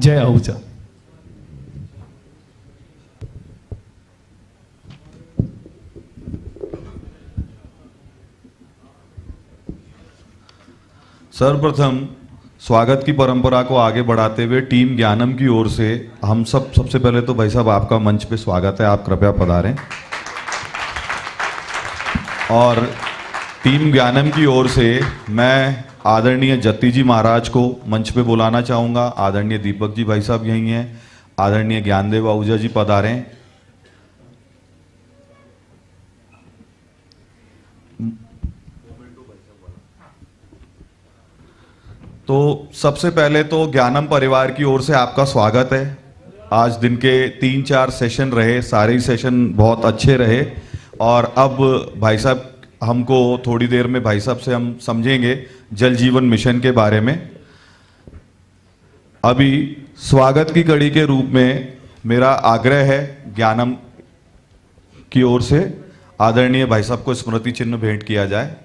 जय आहूजा। सर्वप्रथम स्वागत की परंपरा को आगे बढ़ाते हुए टीम ज्ञानम की ओर से हम सबसे पहले तो भाई साहब आपका मंच पे स्वागत है, आप कृपया पधारें। और टीम ज्ञानम की ओर से मैं आदरणीय जत्ती जी महाराज को मंच पे बुलाना चाहूँगा। आदरणीय दीपक जी भाई साहब यहीं हैं, आदरणीय ज्ञानदेव आहूजा जी पधारें। तो सबसे पहले तो ज्ञानम परिवार की ओर से आपका स्वागत है। आज दिन के 3-4 सेशन रहे, सारे ही सेशन बहुत अच्छे रहे। और अब भाई साहब हमको थोड़ी देर में भाई साहब से हम समझेंगे जल जीवन मिशन के बारे में। अभी स्वागत की कड़ी के रूप में मेरा आग्रह है ज्ञानम की ओर से आदरणीय भाई साहब को स्मृति चिन्ह भेंट किया जाए।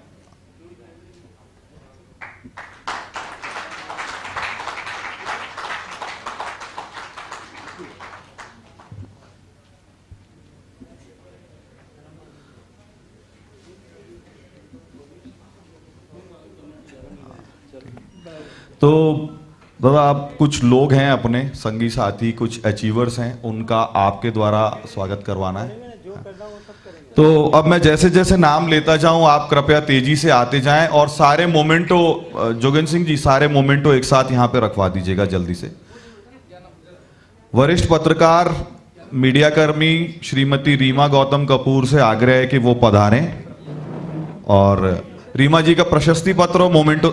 तो दादा आप कुछ लोग हैं अपने संगी साथी, कुछ अचीवर्स हैं, उनका आपके द्वारा स्वागत करवाना है। तो अब मैं जैसे जैसे नाम लेता जाऊं आप कृपया तेजी से आते जाएं और सारे मोमेंटो, जोगेंद्र सिंह जी सारे मोमेंटो एक साथ यहां पे रखवा दीजिएगा जल्दी से। वरिष्ठ पत्रकार मीडिया कर्मी श्रीमती रीमा गौतम कपूर से आग्रह है कि वो पधारें और रीमा जी का प्रशस्ति पत्र और मोमेंटो।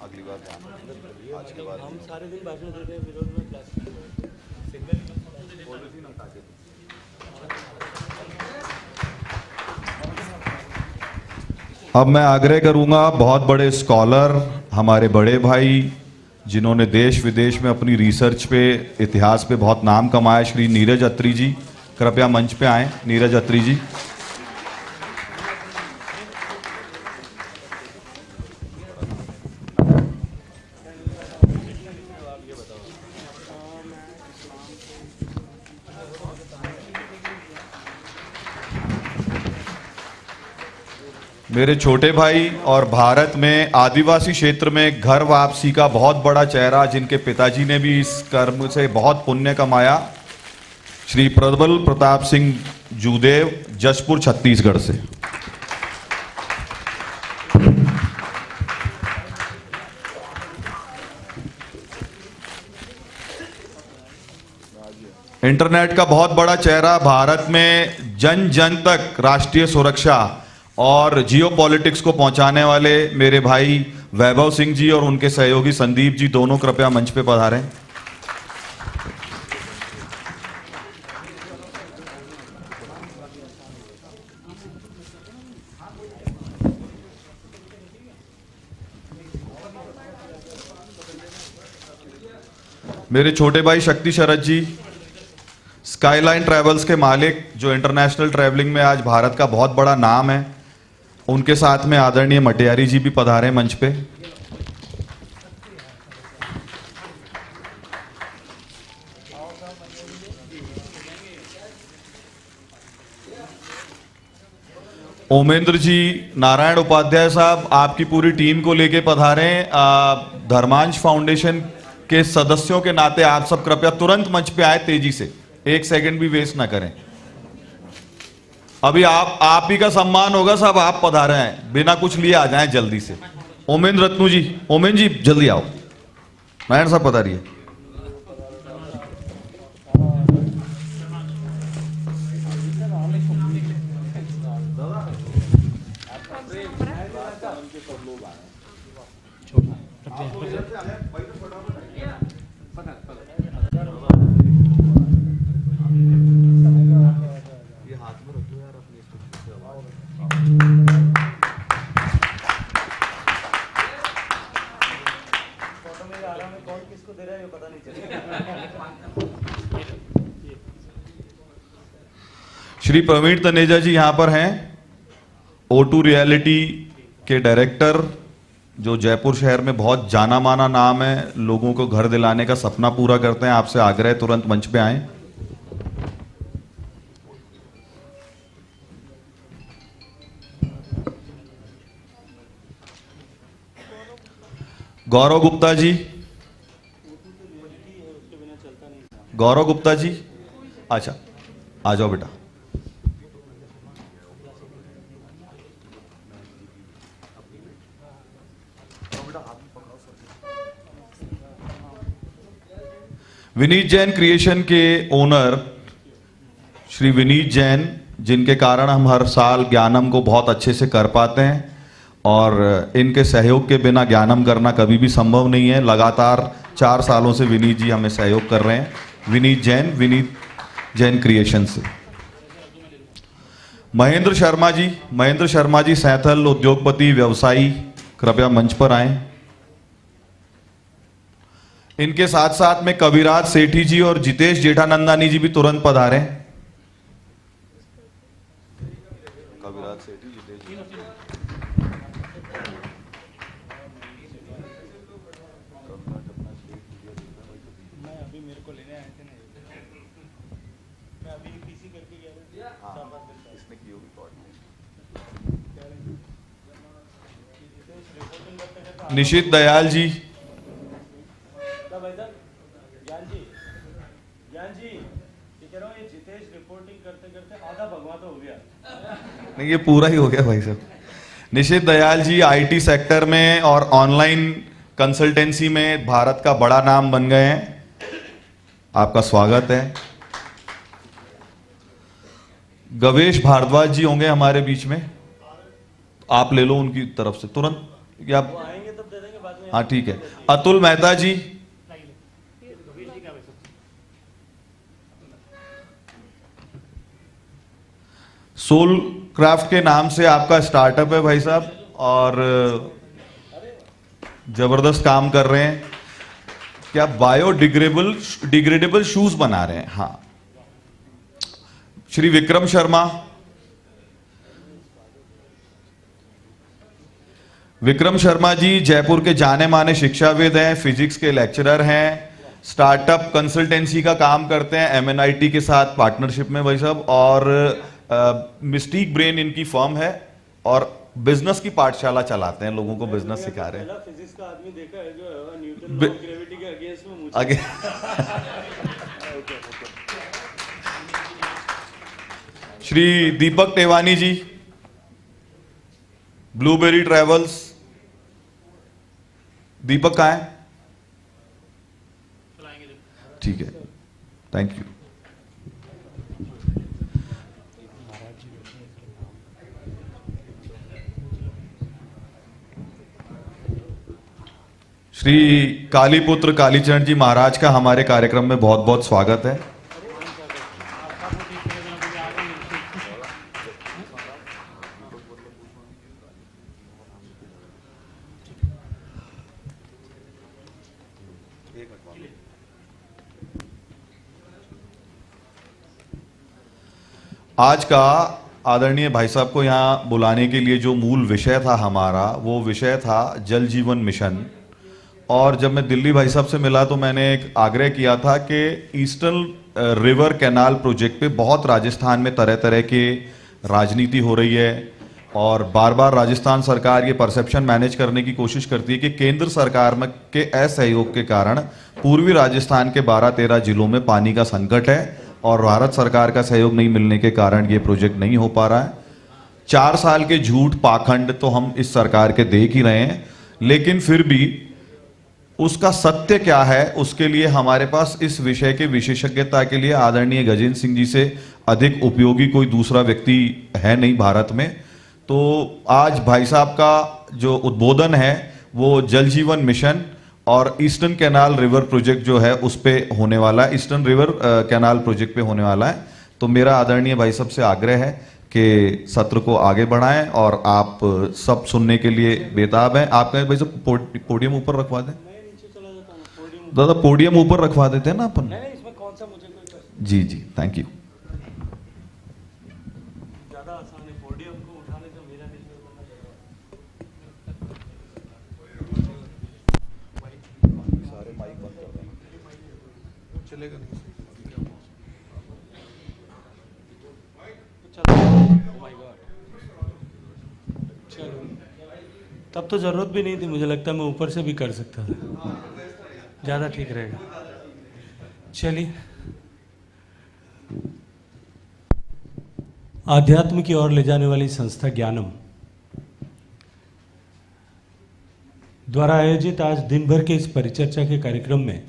अगली बार आज के बाद हम सारे दिन भाषण देते हैं विरोध में प्लास्टिक सिग्नल पॉलिथीन हटा के। अब मैं आग्रह करूंगा बहुत बड़े स्कॉलर, हमारे बड़े भाई जिन्होंने देश विदेश में अपनी रिसर्च पे, इतिहास पे बहुत नाम कमाया, श्री नीरज अत्री जी कृपया मंच पे आए। नीरज अत्री जी। मेरे छोटे भाई और भारत में आदिवासी क्षेत्र में घर वापसी का बहुत बड़ा चेहरा, जिनके पिताजी ने भी इस कर्म से बहुत पुण्य कमाया, श्री प्रबल प्रताप सिंह जूदेव, जसपुर छत्तीसगढ़ से। इंटरनेट का बहुत बड़ा चेहरा, भारत में जन जन तक राष्ट्रीय सुरक्षा और जियो पॉलिटिक्स को पहुंचाने वाले मेरे भाई वैभव सिंह जी और उनके सहयोगी संदीप जी, दोनों कृपया मंच पे पधारें। मेरे छोटे भाई शक्ति शरद जी, स्काईलाइन ट्रैवल्स के मालिक, जो इंटरनेशनल ट्रैवलिंग में आज भारत का बहुत बड़ा नाम है, उनके साथ में आदरणीय मटियारी जी भी पधारे मंच पे। ओमेंद्र जी, नारायण उपाध्याय साहब आपकी पूरी टीम को लेके पधारे। धर्मांश फाउंडेशन के सदस्यों के नाते आप सब कृपया तुरंत मंच पे आए, तेजी से, एक सेकंड भी वेस्ट ना करें। अभी आप ही का सम्मान होगा साहब, आप पधारे हैं, बिना कुछ लिए आ जाएं जल्दी से। ओमेंद्र रत्नू जी, ओमेन जी जल्दी आओ। नारायण साहब पधारिए। श्री प्रवीण तनेजा जी यहां पर हैं, O2 रियलिटी के डायरेक्टर, जो जयपुर शहर में बहुत जाना माना नाम है, लोगों को घर दिलाने का सपना पूरा करते हैं। आपसे आग्रह तुरंत मंच पे आएं। गौरव गुप्ता जी, गौरव गुप्ता जी, अच्छा आ जाओ बेटा। विनीत जैन क्रिएशन के ओनर श्री विनीत जैन, जिनके कारण हम हर साल ज्ञानम को बहुत अच्छे से कर पाते हैं, और इनके सहयोग के बिना ज्ञानम करना कभी भी संभव नहीं है। लगातार 4 सालों से विनीत जी हमें सहयोग कर रहे हैं। विनीत जैन क्रिएशन से। महेंद्र शर्मा जी सैथल, उद्योगपति, व्यवसायी, कृपया मंच पर आएं। इनके साथ साथ में कविराज सेठी जी और जितेश जेठानंदानी जी भी तुरंत पधारें। कविराज सेठी, जितेश जी। निशित दयाल जी, नहीं ये पूरा ही हो गया भाई साहब। निशित दयाल जी आईटी सेक्टर में और ऑनलाइन कंसल्टेंसी में भारत का बड़ा नाम बन गए हैं, आपका स्वागत है। गवेश भारद्वाज जी होंगे हमारे बीच में, आप ले लो उनकी तरफ से तुरंत, या आएंगे तब दे देंगे बाद में। हाँ ठीक है। अतुल मेहता जी, सोल क्राफ्ट के नाम से आपका स्टार्टअप है भाई साहब, और जबरदस्त काम कर रहे हैं। क्या डिग्रेडेबल शूज बना रहे हैं? हाँ। श्री विक्रम शर्मा, जी जयपुर के जाने माने शिक्षाविद हैं, फिजिक्स के लेक्चरर हैं, स्टार्टअप कंसल्टेंसी का काम करते हैं MNIT के साथ पार्टनरशिप में भाई साहब, और मिस्टिक ब्रेन इनकी फर्म है, और बिजनेस की पाठशाला चलाते हैं, लोगों को बिजनेस सिखा रहे हैं। फिजिक्स का आदमी देखा है जो न्यूटन लॉ ऑफ ग्रेविटी के अगेंस्ट में मुझे श्री दीपक टेवानी जी, ब्लूबेरी ट्रेवल्स। दीपक कहाँ है? ठीक है, थैंक यू। श्री कालीपुत्र कालीचरण जी महाराज का हमारे कार्यक्रम में बहुत बहुत स्वागत है। आज का आदरणीय भाई साहब को यहाँ बुलाने के लिए जो मूल विषय था हमारा, वो विषय था जल जीवन मिशन। और जब मैं दिल्ली भाई साहब से मिला तो मैंने एक आग्रह किया था कि ईस्टर्न रिवर कैनाल प्रोजेक्ट पे बहुत राजस्थान में तरह तरह के राजनीति हो रही है, और बार बार राजस्थान सरकार ये परसेप्शन मैनेज करने की कोशिश करती है कि केंद्र सरकार में के असहयोग के कारण पूर्वी राजस्थान के 12-13 जिलों में पानी का संकट है, और भारत सरकार का सहयोग नहीं मिलने के कारण ये प्रोजेक्ट नहीं हो पा रहा है। 4 साल के झूठ पाखंड तो हम इस सरकार के देख ही रहे हैं, लेकिन फिर भी उसका सत्य क्या है, उसके लिए हमारे पास इस विषय के विशेषज्ञता के लिए आदरणीय गजेंद्र सिंह जी से अधिक उपयोगी कोई दूसरा व्यक्ति है नहीं भारत में। तो आज भाई साहब का जो उद्बोधन है वो जल जीवन मिशन और ईस्टर्न कैनाल रिवर प्रोजेक्ट जो है उस पे होने वाला है, ईस्टर्न रिवर कैनाल प्रोजेक्ट पे होने वाला है। तो मेरा आदरणीय भाई साहब से आग्रह है कि सत्र को आगे बढ़ाएं, और आप सब सुनने के लिए बेताब हैं। आप कहें भाई साहब पोडियम ऊपर रखवा दें, दादा पोडियम ऊपर रखवा देते हैं ना अपन। इसमें कौन सा मुझे कोई जी जी, थैंक यू। चलेगा नहीं। चलो, तब तो जरूरत भी नहीं थी, मुझे लगता है मैं ऊपर से भी कर सकता था, ज़्यादा ठीक रहेगा। चलिए, आध्यात्म की ओर ले जाने वाली संस्था ज्ञानम द्वारा आयोजित आज दिन भर के इस परिचर्चा के कार्यक्रम में,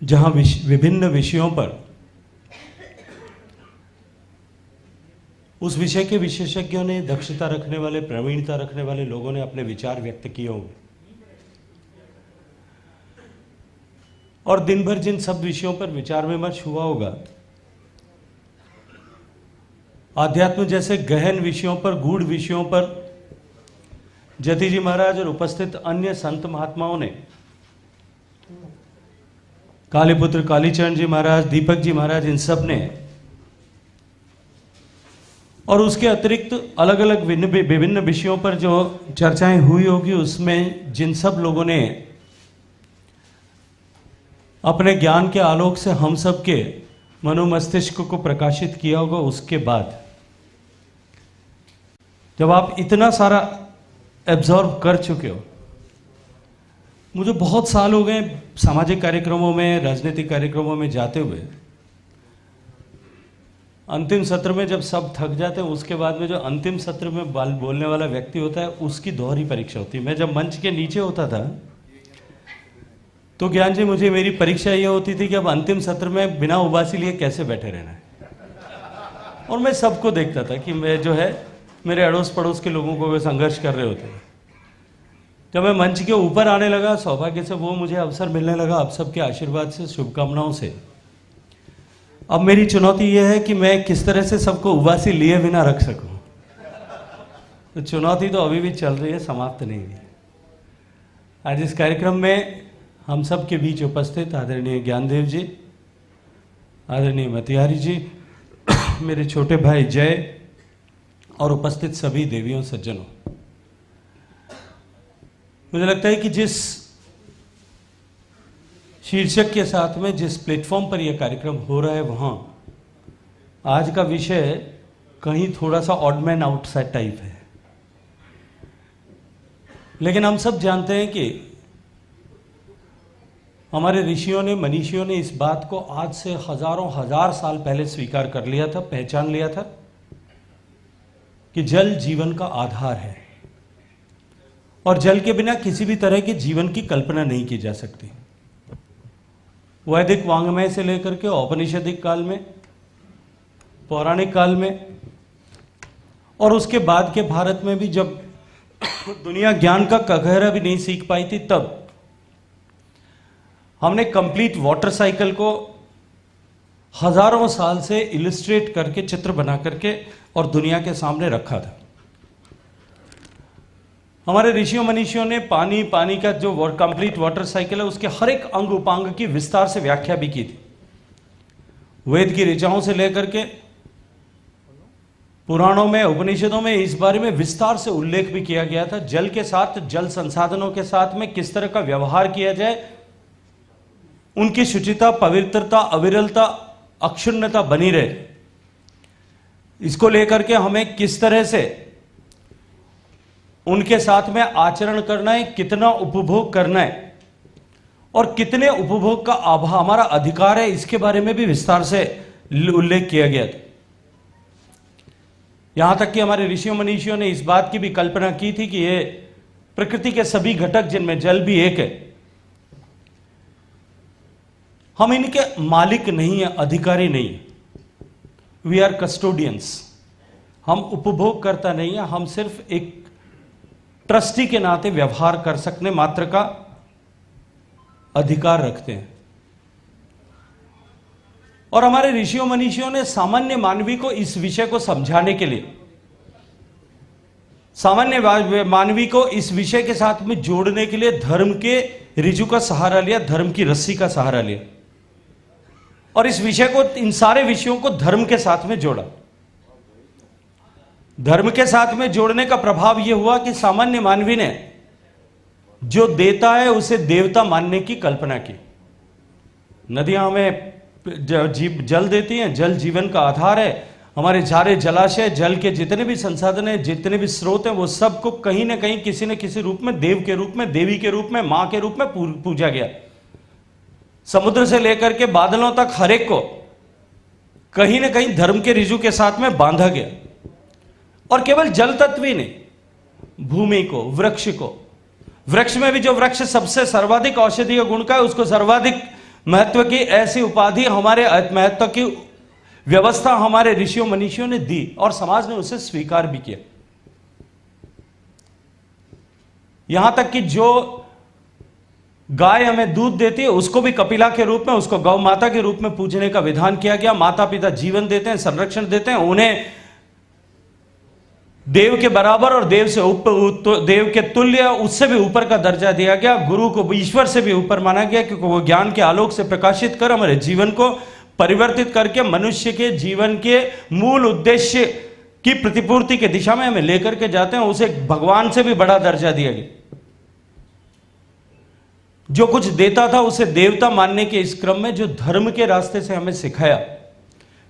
जहां विभिन्न विषयों पर उस विषय के विशेषज्ञों ने, दक्षता रखने वाले, प्रवीणता रखने वाले लोगों ने अपने विचार व्यक्त किए होंगे, और दिन भर जिन सब विषयों पर विचार विमर्श हुआ होगा, आध्यात्म जैसे गहन विषयों पर, गूढ़ विषयों पर जति जी महाराज और उपस्थित अन्य संत महात्माओं ने, कालीपुत्र कालीचरण जी महाराज, दीपक जी महाराज, इन सब ने, और उसके अतिरिक्त अलग अलग विभिन्न विषयों पर जो चर्चाएं हुई होगी, उसमें जिन सब लोगों ने अपने ज्ञान के आलोक से हम सब के मनोमस्तिष्क को प्रकाशित किया होगा, उसके बाद जब आप इतना सारा एब्जॉर्ब कर चुके हो, मुझे बहुत साल हो गए सामाजिक कार्यक्रमों में, राजनीतिक कार्यक्रमों में जाते हुए। अंतिम सत्र में जब सब थक जाते हैं, उसके बाद में जो अंतिम सत्र में बोलने वाला व्यक्ति होता है, उसकी दोहरी परीक्षा होती है। मैं जब मंच के नीचे होता था तो ज्ञान जी, मुझे मेरी परीक्षा ये होती थी कि अब अंतिम सत्र में बिना उबासी लिए कैसे बैठे रहना है। और मैं सबको देखता था कि मैं जो है, मेरे अड़ोस पड़ोस के लोगों को वे संघर्ष कर रहे होते हैं। जब मैं मंच के ऊपर आने लगा, सौभाग्य से वो मुझे अवसर मिलने लगा, आप सबके आशीर्वाद से, शुभकामनाओं से। अब मेरी चुनौती ये है कि मैं किस तरह से सबको उबासी लिए बिना रख सकूं। तो चुनौती तो अभी भी चल रही है, समाप्त नहीं हुई। आज इस कार्यक्रम में हम सब के बीच उपस्थित आदरणीय ज्ञानदेव जी, आदरणीय मतिहारी जी, मेरे छोटे भाई जय, और उपस्थित सभी देवियों सज्जनों, मुझे लगता है कि जिस शीर्षक के साथ में, जिस प्लेटफॉर्म पर यह कार्यक्रम हो रहा है, वहाँ आज का विषय कहीं थोड़ा सा ऑड मैन आउटसाइड टाइप है। लेकिन हम सब जानते हैं कि हमारे ऋषियों ने, मनीषियों ने इस बात को आज से हजारों हजार साल पहले स्वीकार कर लिया था, पहचान लिया था कि जल जीवन का आधार है, और जल के बिना किसी भी तरह के जीवन की कल्पना नहीं की जा सकती। वैदिक वांग्मय से लेकर के औपनिषदिक काल में, पौराणिक काल में, और उसके बाद के भारत में भी, जब दुनिया ज्ञान का कगहरा भी नहीं सीख पाई थी, तब हमने कंप्लीट वाटर साइकिल को हजारों साल से इलिस्ट्रेट करके, चित्र बना करके और दुनिया के सामने रखा था। हमारे ऋषियों मनीषियों ने पानी का जो कंप्लीट वाटर साइकिल है, उसके हर एक अंग उपांग की विस्तार से व्याख्या भी की थी। वेद की ऋचाओं से लेकर के पुराणों में, उपनिषदों में इस बारे में विस्तार से उल्लेख भी किया गया था। जल के साथ, जल संसाधनों के साथ में किस तरह का व्यवहार किया जाए, उनकी शुचिता, पवित्रता, अविरलता, अक्षुण्णता बनी रहे, इसको लेकर के हमें किस तरह से उनके साथ में आचरण करना है, कितना उपभोग करना है, और कितने उपभोग का हमारा अधिकार है, इसके बारे में भी विस्तार से उल्लेख किया गया था। यहां तक कि हमारे ऋषियों मनीषियों ने इस बात की भी कल्पना की थी कि ये प्रकृति के सभी घटक, जिनमें जल भी एक है, हम इनके मालिक नहीं है, अधिकारी नहीं है। We are custodians. हम उपभोग करता नहीं है, हम सिर्फ एक ट्रस्टी के नाते व्यवहार कर सकने मात्र का अधिकार रखते हैं। और हमारे ऋषियों मनीषियों ने सामान्य मानवी को इस विषय को समझाने के लिए, सामान्य मानवी को इस विषय के साथ में जोड़ने के लिए धर्म के ऋजु का सहारा लिया, धर्म की रस्सी का सहारा लिया, और इस विषय को, इन सारे विषयों को धर्म के साथ में जोड़ा। धर्म के साथ में जोड़ने का प्रभाव यह हुआ कि सामान्य मानवी ने जो देता है उसे देवता मानने की कल्पना की। नदियां हमें जल देती हैं, जल जीवन का आधार है। हमारे सारे जलाशय, जल के जितने भी संसाधन हैं, जितने भी स्रोत हैं, वो सबको कहीं ना कहीं किसी न किसी रूप में, देव के रूप में, देवी के रूप में, मां के रूप में पूजा गया। समुद्र से लेकर के बादलों तक हर एक को कहीं ना कहीं धर्म के रिजू के साथ में बांधा गया। और केवल जल तत्व ही नहीं, भूमि को, वृक्ष को, वृक्ष में भी जो वृक्ष सबसे सर्वाधिक औषधीय गुण का है, उसको सर्वाधिक महत्व की ऐसी उपाधि, हमारे महत्व की व्यवस्था हमारे ऋषियों मनीषियों ने दी और समाज ने उसे स्वीकार भी किया। यहां तक कि जो गाय हमें दूध देती है उसको भी कपिला के रूप में, उसको गौ माता के रूप में पूजने का विधान किया गया। माता पिता जीवन देते हैं, संरक्षण देते हैं, उन्हें देव के बराबर और देव के तुल्य, उससे भी ऊपर का दर्जा दिया गया। गुरु को ईश्वर से भी ऊपर माना गया, क्योंकि वो ज्ञान के आलोक से प्रकाशित कर हमारे जीवन को परिवर्तित करके मनुष्य के जीवन के मूल उद्देश्य की प्रतिपूर्ति के दिशा में हमें लेकर के जाते हैं। उसे भगवान से भी बड़ा दर्जा दिया गया। जो कुछ देता था उसे देवता मानने के इस क्रम में जो धर्म के रास्ते से हमें सिखाया,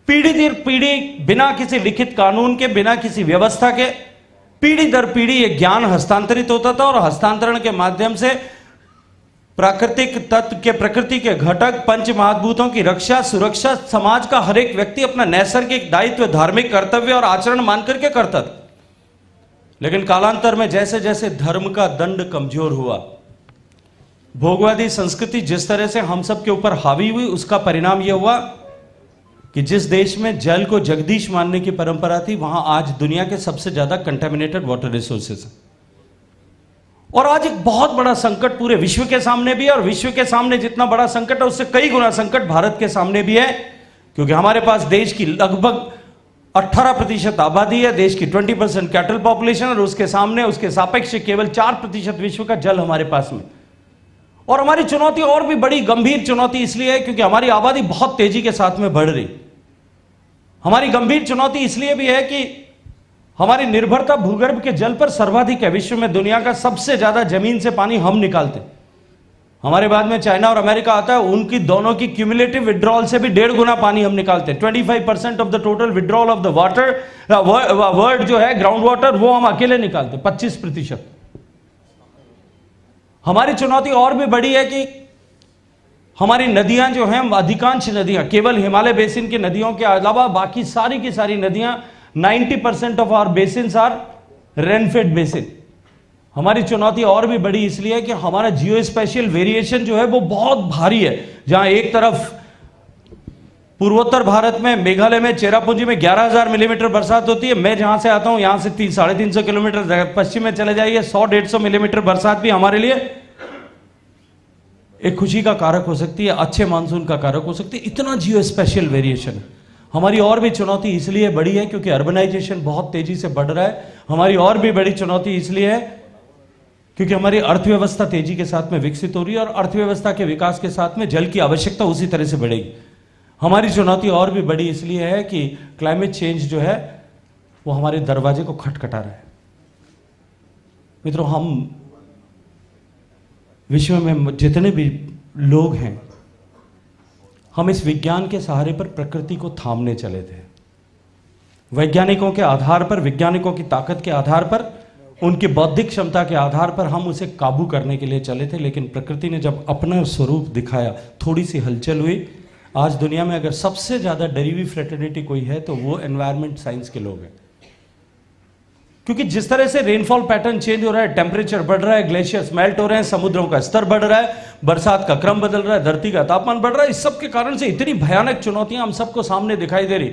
पीढ़ी दर पीढ़ी, बिना किसी लिखित कानून के, बिना किसी व्यवस्था के, पीढ़ी दर पीढ़ी ये ज्ञान हस्तांतरित होता था। और हस्तांतरण के माध्यम से प्राकृतिक तत्व के, प्रकृति के घटक, पंच महाभूतों की रक्षा, सुरक्षा समाज का हर एक व्यक्ति अपना नैसर्गिक दायित्व, धार्मिक कर्तव्य और आचरण मान करके करता था। लेकिन कालांतर में जैसे जैसे धर्म का दंड कमजोर हुआ, भोगवादी संस्कृति जिस तरह से हम सब के ऊपर हावी हुई, उसका परिणाम यह हुआ कि जिस देश में जल को जगदीश मानने की परंपरा थी, वहां आज दुनिया के सबसे ज्यादा कंटेमिनेटेड वाटर रिसोर्सेज हैं। और आज एक बहुत बड़ा संकट पूरे विश्व के सामने भी है, और विश्व के सामने जितना बड़ा संकट है उससे कई गुना संकट भारत के सामने भी है, क्योंकि हमारे पास देश की लगभग 18% आबादी है, देश की 20% कैटल पॉपुलेशन, और उसके सामने, उसके सापेक्ष केवल 4% विश्व का जल हमारे पास में। और हमारी चुनौती और भी बड़ी गंभीर चुनौती इसलिए है क्योंकि हमारी आबादी बहुत तेजी के साथ में बढ़ रही। हमारी गंभीर चुनौती इसलिए भी है कि हमारी निर्भरता भूगर्भ के जल पर सर्वाधिक है। विश्व में दुनिया का सबसे ज्यादा जमीन से पानी हम निकालते हैं। हमारे बाद में चाइना और अमेरिका आता है, उनकी दोनों की क्यूमुलेटिव विड्रॉल से भी 1.5 गुना पानी हम निकालते हैं। 25% of the total withdrawal of the water world जो है, ग्राउंड वाटर, वो हम अकेले निकालते हैं, 25%। हमारी चुनौती और भी बड़ी है कि हमारी नदियां जो हैं, अधिकांश नदियां, केवल हिमालय बेसिन की नदियों के अलावा बाकी सारी की सारी नदियां, 90% of our basins are rainfed basin. हमारी चुनौती और भी बड़ी इसलिए है कि हमारा जियो स्पेशियल वेरिएशन जो है वो बहुत भारी है। जहां एक तरफ पूर्वोत्तर भारत में, मेघालय में, चेरापूंजी में 11,000 मिलीमीटर बरसात होती है। मैं जहां से आता हूं यहां से 350 किलोमीटर पश्चिम में चले जाइए, 100-150 मिलीमीटर बरसात भी हमारे लिए एक खुशी का कारक हो सकती है, अच्छे मानसून का कारक हो सकती है। इतना जियो स्पेशियल वेरिएशन है। हमारी और भी चुनौती इसलिए बड़ी है क्योंकि अर्बनाइजेशन बहुत तेजी से बढ़ रहा है। हमारी और भी बड़ी चुनौती इसलिए है क्योंकि हमारी अर्थव्यवस्था तेजी के साथ में विकसित हो रही है, और अर्थव्यवस्था के विकास के साथ में जल की आवश्यकता उसी तरह से बढ़ेगी। हमारी चुनौती और भी बड़ी इसलिए है कि क्लाइमेट चेंज जो है वो हमारे दरवाजे को खटखटा रहा है। मित्रों, हम विश्व में जितने भी लोग हैं, हम इस विज्ञान के सहारे पर प्रकृति को थामने चले थे। वैज्ञानिकों के आधार पर, वैज्ञानिकों की ताकत के आधार पर, उनकी बौद्धिक क्षमता के आधार पर हम उसे काबू करने के लिए चले थे। लेकिन प्रकृति ने जब अपना स्वरूप दिखाया, थोड़ी सी हलचल हुई। आज दुनिया में अगर सबसे ज्यादा डरी हुई फ्रेटर्निटी कोई है तो वो एनवायरमेंट साइंस के लोग हैं। क्योंकि जिस तरह से रेनफॉल पैटर्न चेंज हो रहा है, टेम्परेचर बढ़ रहा है, ग्लेशियर्स मेल्ट हो रहे हैं, समुद्रों का स्तर बढ़ रहा है, बरसात का क्रम बदल रहा है, धरती का तापमान बढ़ रहा है, इस सब के कारण से इतनी भयानक चुनौतियां हम सबको सामने दिखाई दे रही।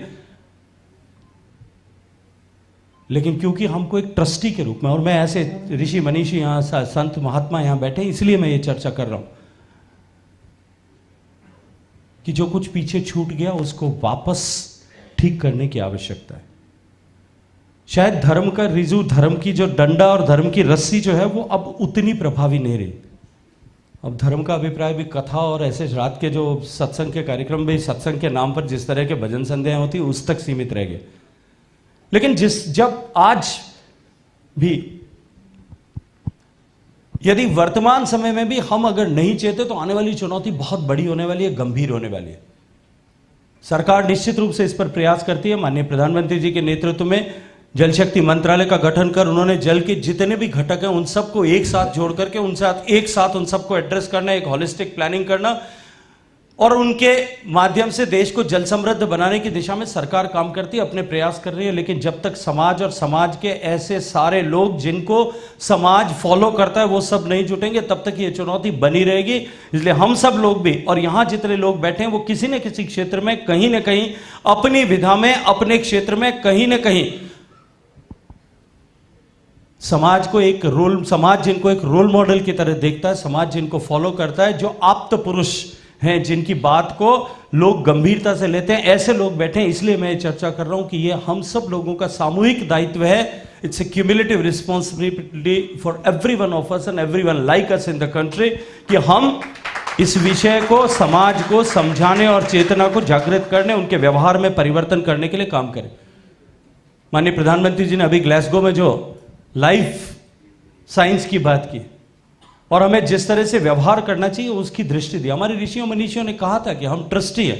लेकिन क्योंकि हमको एक ट्रस्टी के रूप में, और मैं ऐसे ऋषि मनीषी यहां, संत महात्मा यहां बैठे, इसलिए मैं ये चर्चा कर रहा हूं कि जो कुछ पीछे छूट गया उसको वापस ठीक करने की आवश्यकता है। शायद धर्म का रिजू, धर्म की जो डंडा और धर्म की रस्सी जो है वो अब उतनी प्रभावी नहीं रही। अब धर्म का अभिप्राय भी कथा और ऐसे रात के जो सत्संग के कार्यक्रम भी, सत्संग के नाम पर जिस तरह के भजन संध्याएं होती उस तक सीमित रह गए। लेकिन जब आज भी यदि वर्तमान समय में भी हम अगर नहीं चेते तो आने वाली चुनौती बहुत बड़ी होने वाली है, गंभीर होने वाली है। सरकार निश्चित रूप से इस पर प्रयास करती है। माननीय प्रधानमंत्री जी के नेतृत्व में जल शक्ति मंत्रालय का गठन कर उन्होंने जल के जितने भी घटक हैं उन सबको एक साथ जोड़ करके एक साथ उन सबको एड्रेस करना, एक होलिस्टिक प्लानिंग करना और उनके माध्यम से देश को जल समृद्ध बनाने की दिशा में सरकार काम करती है, अपने प्रयास कर रही है। लेकिन जब तक समाज और समाज के ऐसे सारे लोग जिनको समाज फॉलो करता है वो सब नहीं जुटेंगे, तब तक ये चुनौती बनी रहेगी। इसलिए हम सब लोग भी और यहां जितने लोग बैठे हैं वो किसी न किसी क्षेत्र में कहीं ना कहीं अपनी विधा में, अपने क्षेत्र में कहीं ना कहीं समाज जिनको एक रोल मॉडल की तरह देखता है, समाज जिनको फॉलो करता है, जो आप्त पुरुष हैं, जिनकी बात को लोग गंभीरता से लेते हैं, ऐसे लोग बैठे हैं। इसलिए मैं चर्चा कर रहा हूं कि ये हम सब लोगों का सामूहिक दायित्व है। It's a cumulative responsibility for everyone of us and everyone like us in the country कि हम इस विषय को, समाज को समझाने और चेतना को जागृत करने, उनके व्यवहार में परिवर्तन करने के लिए काम करें। माननीय प्रधानमंत्री जी ने अभी ग्लासगो में जो लाइफ साइंस की बात की और हमें जिस तरह से व्यवहार करना चाहिए उसकी दृष्टि दी। हमारे ऋषियों मनीषियों ने कहा था कि हम ट्रस्टी हैं।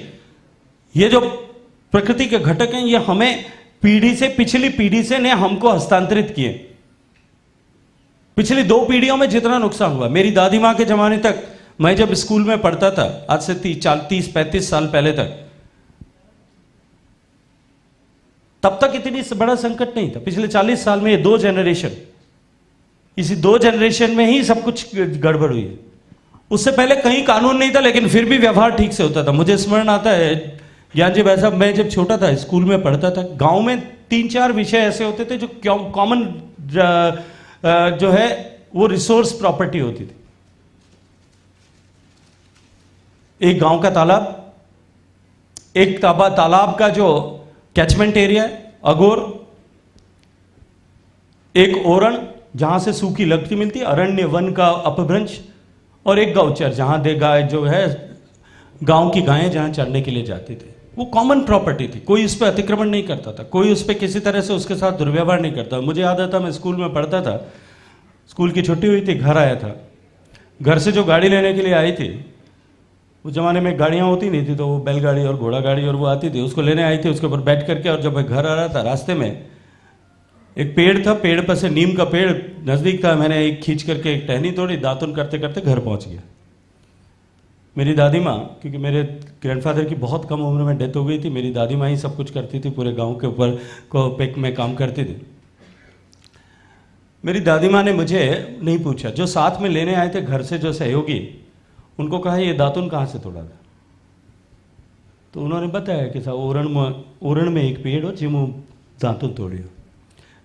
ये जो प्रकृति के घटक हैं ये हमें पिछली पीढ़ी से ने हमको हस्तांतरित किए। पिछली 2 पीढ़ियों में जितना नुकसान हुआ, मेरी दादी मां के जमाने तक, मैं जब स्कूल में पढ़ता था, आज से 30-35 साल पहले तक, तब तक इतनी बड़ा संकट नहीं था। पिछले 40 साल में ये 2 जनरेशन, इसी 2 जनरेशन में ही सब कुछ गड़बड़ हुई है। उससे पहले कहीं कानून नहीं था लेकिन फिर भी व्यवहार ठीक से होता था। मुझे स्मरण आता है ज्ञान जी भाई साहब, मैं जब छोटा था स्कूल में पढ़ता था, गांव में 3-4 विषय ऐसे होते थे जो कॉमन जो है वो रिसोर्स प्रॉपर्टी होती थी। एक गांव का तालाब, एक तालाब का जो कैचमेंट एरिया है, अगोर, एक ओरण जहां से सूखी लकड़ी मिलती है, अरण्य वन का अपभ्रंश, और एक गौचर जहां दे गाय जो है गांव की गायें जहां चरने के लिए जाती थी। वो कॉमन प्रॉपर्टी थी, कोई उस पर अतिक्रमण नहीं करता था, कोई उस पर किसी तरह से उसके साथ दुर्व्यवहार नहीं करता। मुझे याद आता, मैं स्कूल में पढ़ता था, स्कूल की छुट्टी हुई थी, घर आया था। घर से जो गाड़ी लेने के लिए आई थी, उस जमाने में गाड़ियां होती नहीं थी, तो वो बैलगाड़ी और घोड़ा गाड़ी और वो आती थी, उसको लेने आई थी। उसके ऊपर बैठ करके, और जब मैं घर आ रहा था रास्ते में एक पेड़ था, पेड़ पर से नीम का पेड़ नजदीक था, मैंने एक खींच करके एक टहनी तोड़ी, दातुन करते करते घर पहुंच गया। मेरी दादी माँ, क्योंकि मेरे ग्रैंडफादर की बहुत कम उम्र में डेथ हो गई थी, मेरी दादी माँ ही सब कुछ करती थी, पूरे गांव के ऊपर को पेक में काम करती थी। मेरी दादी माँ ने मुझे नहीं पूछा, जो साथ में लेने आए थे घर से जो सहयोगी, उनको कहा ये दातुन कहाँ से तोड़ा था? तो उन्होंने बताया कि साहब ओरण में एक पेड़ हो जिमो दातुन तोड़ियो।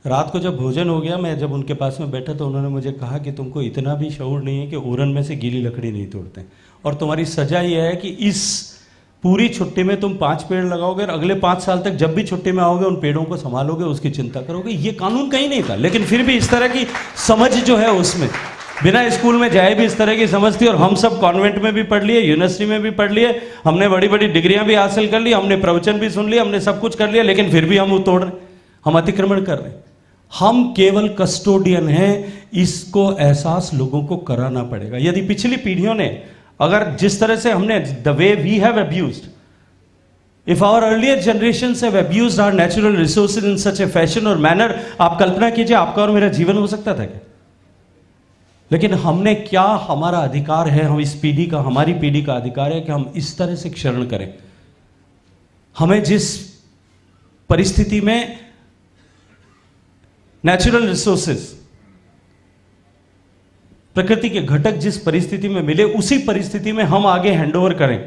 रात को जब भोजन हो गया, मैं जब उनके पास में बैठा तो उन्होंने मुझे कहा कि तुमको इतना भी शऊर नहीं है कि ओरण में से गीली लकड़ी नहीं तोड़ते, और तुम्हारी सजा यह है कि इस पूरी छुट्टी में तुम 5 पेड़ लगाओगे और अगले 5 साल तक जब भी छुट्टी में आओगे उन पेड़ों को संभालोगे, उसकी चिंता करोगे। ये कानून कहीं नहीं था, लेकिन फिर भी इस तरह की समझ जो है उसमें बिना स्कूल में जाए भी इस तरह की समझ थी। और हम सब कॉन्वेंट में भी पढ़ लिए, यूनिवर्सिटी में भी पढ़ लिए, हमने बड़ी बड़ी डिग्रियां भी हासिल कर ली, हमने प्रवचन भी सुन लिया, हमने सब कुछ कर लिया, लेकिन फिर भी हम वो तोड़ रहे, हम अतिक्रमण कर रहे हैं। हम केवल कस्टोडियन हैं, इसको एहसास लोगों को कराना पड़ेगा। यदि पिछली पीढ़ियों ने अगर जिस तरह से हमने the way we have abused, if our earlier generations have abused our natural resources in such a fashion और मैनर, आप कल्पना कीजिए आपका और मेरा जीवन हो सकता था क्या? लेकिन हमने क्या, हमारा अधिकार है, हम इस पीढ़ी का, हमारी पीढ़ी का अधिकार है कि हम इस तरह से क्षरण करें। हमें जिस परिस्थिति में नेचुरल रिसोर्सेज, प्रकृति के घटक जिस परिस्थिति में मिले, उसी परिस्थिति में हम आगे हैंडओवर करें।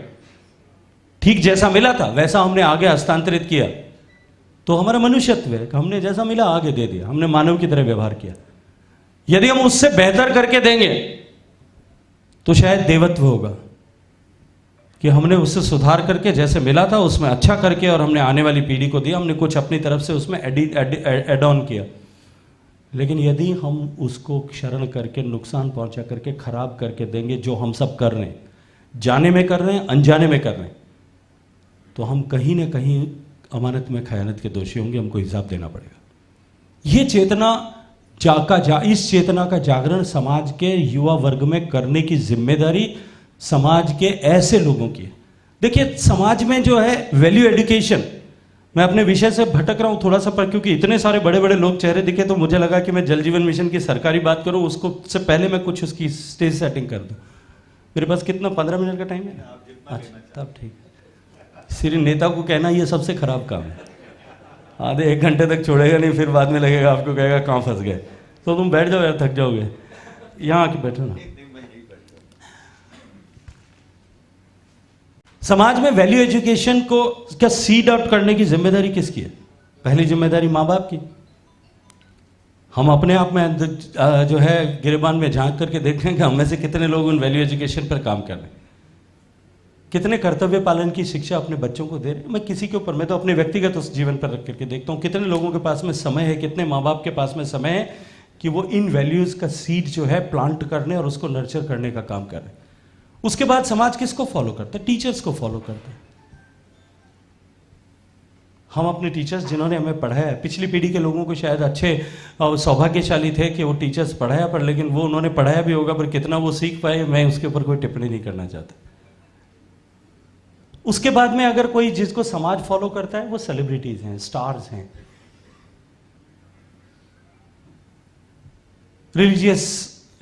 ठीक जैसा मिला था वैसा हमने आगे हस्तांतरित किया, तो हमारा मनुष्यत्व है कि हमने जैसा मिला आगे दे दिया, हमने मानव की तरह व्यवहार किया। यदि हम उससे बेहतर करके देंगे तो शायद देवत्व होगा कि हमने उससे सुधार करके जैसे मिला था उसमें अच्छा करके और हमने आने वाली पीढ़ी को दिया, हमने कुछ अपनी तरफ से उसमें एड ऑन किया। लेकिन यदि हम उसको क्षरण करके, नुकसान पहुंचा करके, खराब करके देंगे, जो हम सब कर रहे हैं, जाने में कर रहे हैं, अनजाने में कर रहे हैं, तो हम कहीं ना कहीं अमानत में खयानत के दोषी होंगे, हमको हिसाब देना पड़ेगा। ये चेतना इस चेतना का जागरण समाज के युवा वर्ग में करने की जिम्मेदारी समाज के ऐसे लोगों की है। देखिए, समाज में जो है वैल्यू एजुकेशन, मैं अपने विषय से भटक रहा हूं थोड़ा सा, पर क्योंकि इतने सारे बड़े बड़े लोग चेहरे दिखे तो मुझे लगा कि मैं जल जीवन मिशन की सरकारी बात करूं, उसको से पहले मैं कुछ उसकी स्टेज सेटिंग कर दूं। मेरे पास कितना 15 मिनट का टाइम है? अच्छा, तब ठीक है। श्री नेता को कहना ये सबसे खराब काम है, आधे 1 घंटे तक छोड़ेगा नहीं, फिर बाद में लगेगा आपको, कहेगा कहाँ फंस गए। तो तुम बैठ जाओ यार, थक जाओगे, यहाँ आके बैठो ना। समाज में वैल्यू एजुकेशन को क्या सीड आउट करने की जिम्मेदारी किसकी है? पहली जिम्मेदारी माँ बाप की। हम अपने आप में जो है गिरेबान में झांक करके देखें कि हम में से कितने लोग उन वैल्यू एजुकेशन पर काम कर रहे हैं, कितने कर्तव्य पालन की शिक्षा अपने बच्चों को दे रहे हैं। मैं किसी के ऊपर, मैं तो अपने व्यक्तिगत उस जीवन पर रख करके देखता हूँ कितने लोगों के पास में समय है, कितने माँ बाप के पास में समय है कि वो इन वैल्यूज का सीड जो है प्लांट करने और उसको नर्चर करने का काम कर रहे हैं। उसके बाद समाज किसको फॉलो करता है? टीचर्स को फॉलो करता है। हम अपने टीचर्स जिन्होंने हमें पढ़ाया है, पिछली पीढ़ी के लोगों को शायद अच्छे और सौभाग्यशाली थे कि वो टीचर्स पढ़ाया, पर लेकिन वो उन्होंने पढ़ाया भी होगा, पर कितना वो सीख पाए मैं उसके ऊपर कोई टिप्पणी नहीं करना चाहता। उसके बाद में अगर कोई जिसको समाज फॉलो करता है वो सेलिब्रिटीज हैं, स्टार्स हैं, रिलीजियस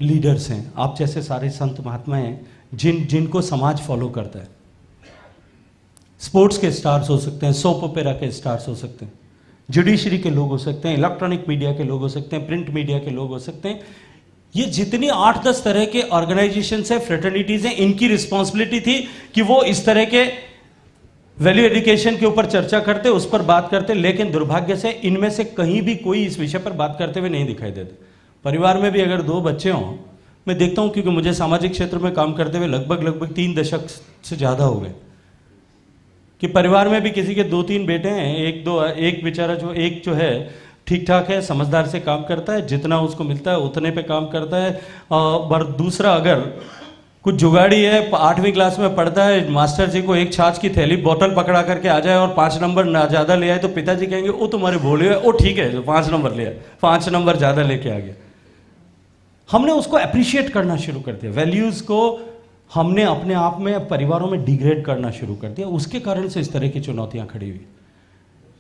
लीडर्स हैं, आप जैसे सारे संत महात्मा हैं जिनको समाज फॉलो करता है। स्पोर्ट्स के स्टार्स हो सकते हैं, सोप ओपेरा के स्टार्स हो सकते हैं, जुडिशरी के लोग हो सकते हैं, इलेक्ट्रॉनिक मीडिया के लोग हो सकते हैं, प्रिंट मीडिया के लोग हो सकते हैं। ये जितनी 8-10 तरह के ऑर्गेनाइजेशन है, फ्रेटर्निटीज हैं, इनकी रिस्पॉन्सिबिलिटी थी कि वो इस तरह के वैल्यू एजुकेशन के ऊपर चर्चा करते, उस पर बात करते, लेकिन दुर्भाग्य से इनमें से कहीं भी कोई इस विषय पर बात करते हुए नहीं दिखाई देते। परिवार में भी अगर 2 बच्चे हों, मैं देखता हूं क्योंकि मुझे सामाजिक क्षेत्र में काम करते हुए लगभग 3 दशक से ज़्यादा हो गए कि परिवार में भी किसी के 2-3 बेटे हैं, एक बेचारा एक जो है ठीक ठाक है, समझदार से काम करता है, जितना उसको मिलता है उतने पे काम करता है, और दूसरा अगर कुछ जुगाड़ी है, 8वीं क्लास में पढ़ता है, मास्टर जी को एक छाछ की थैली बोतल पकड़ा करके आ जाए और 5 नंबर ना ज़्यादा ले आए तो पिताजी कहेंगे वो तुम्हारे भोले है, वो ठीक है जो 5 नंबर ले आए, 5 नंबर ज़्यादा लेके आ गया। हमने उसको अप्रिशिएट करना शुरू कर दिया, वैल्यूज़ को हमने अपने आप में परिवारों में डिग्रेड करना शुरू कर दिया, उसके कारण से इस तरह की चुनौतियां खड़ी हुई।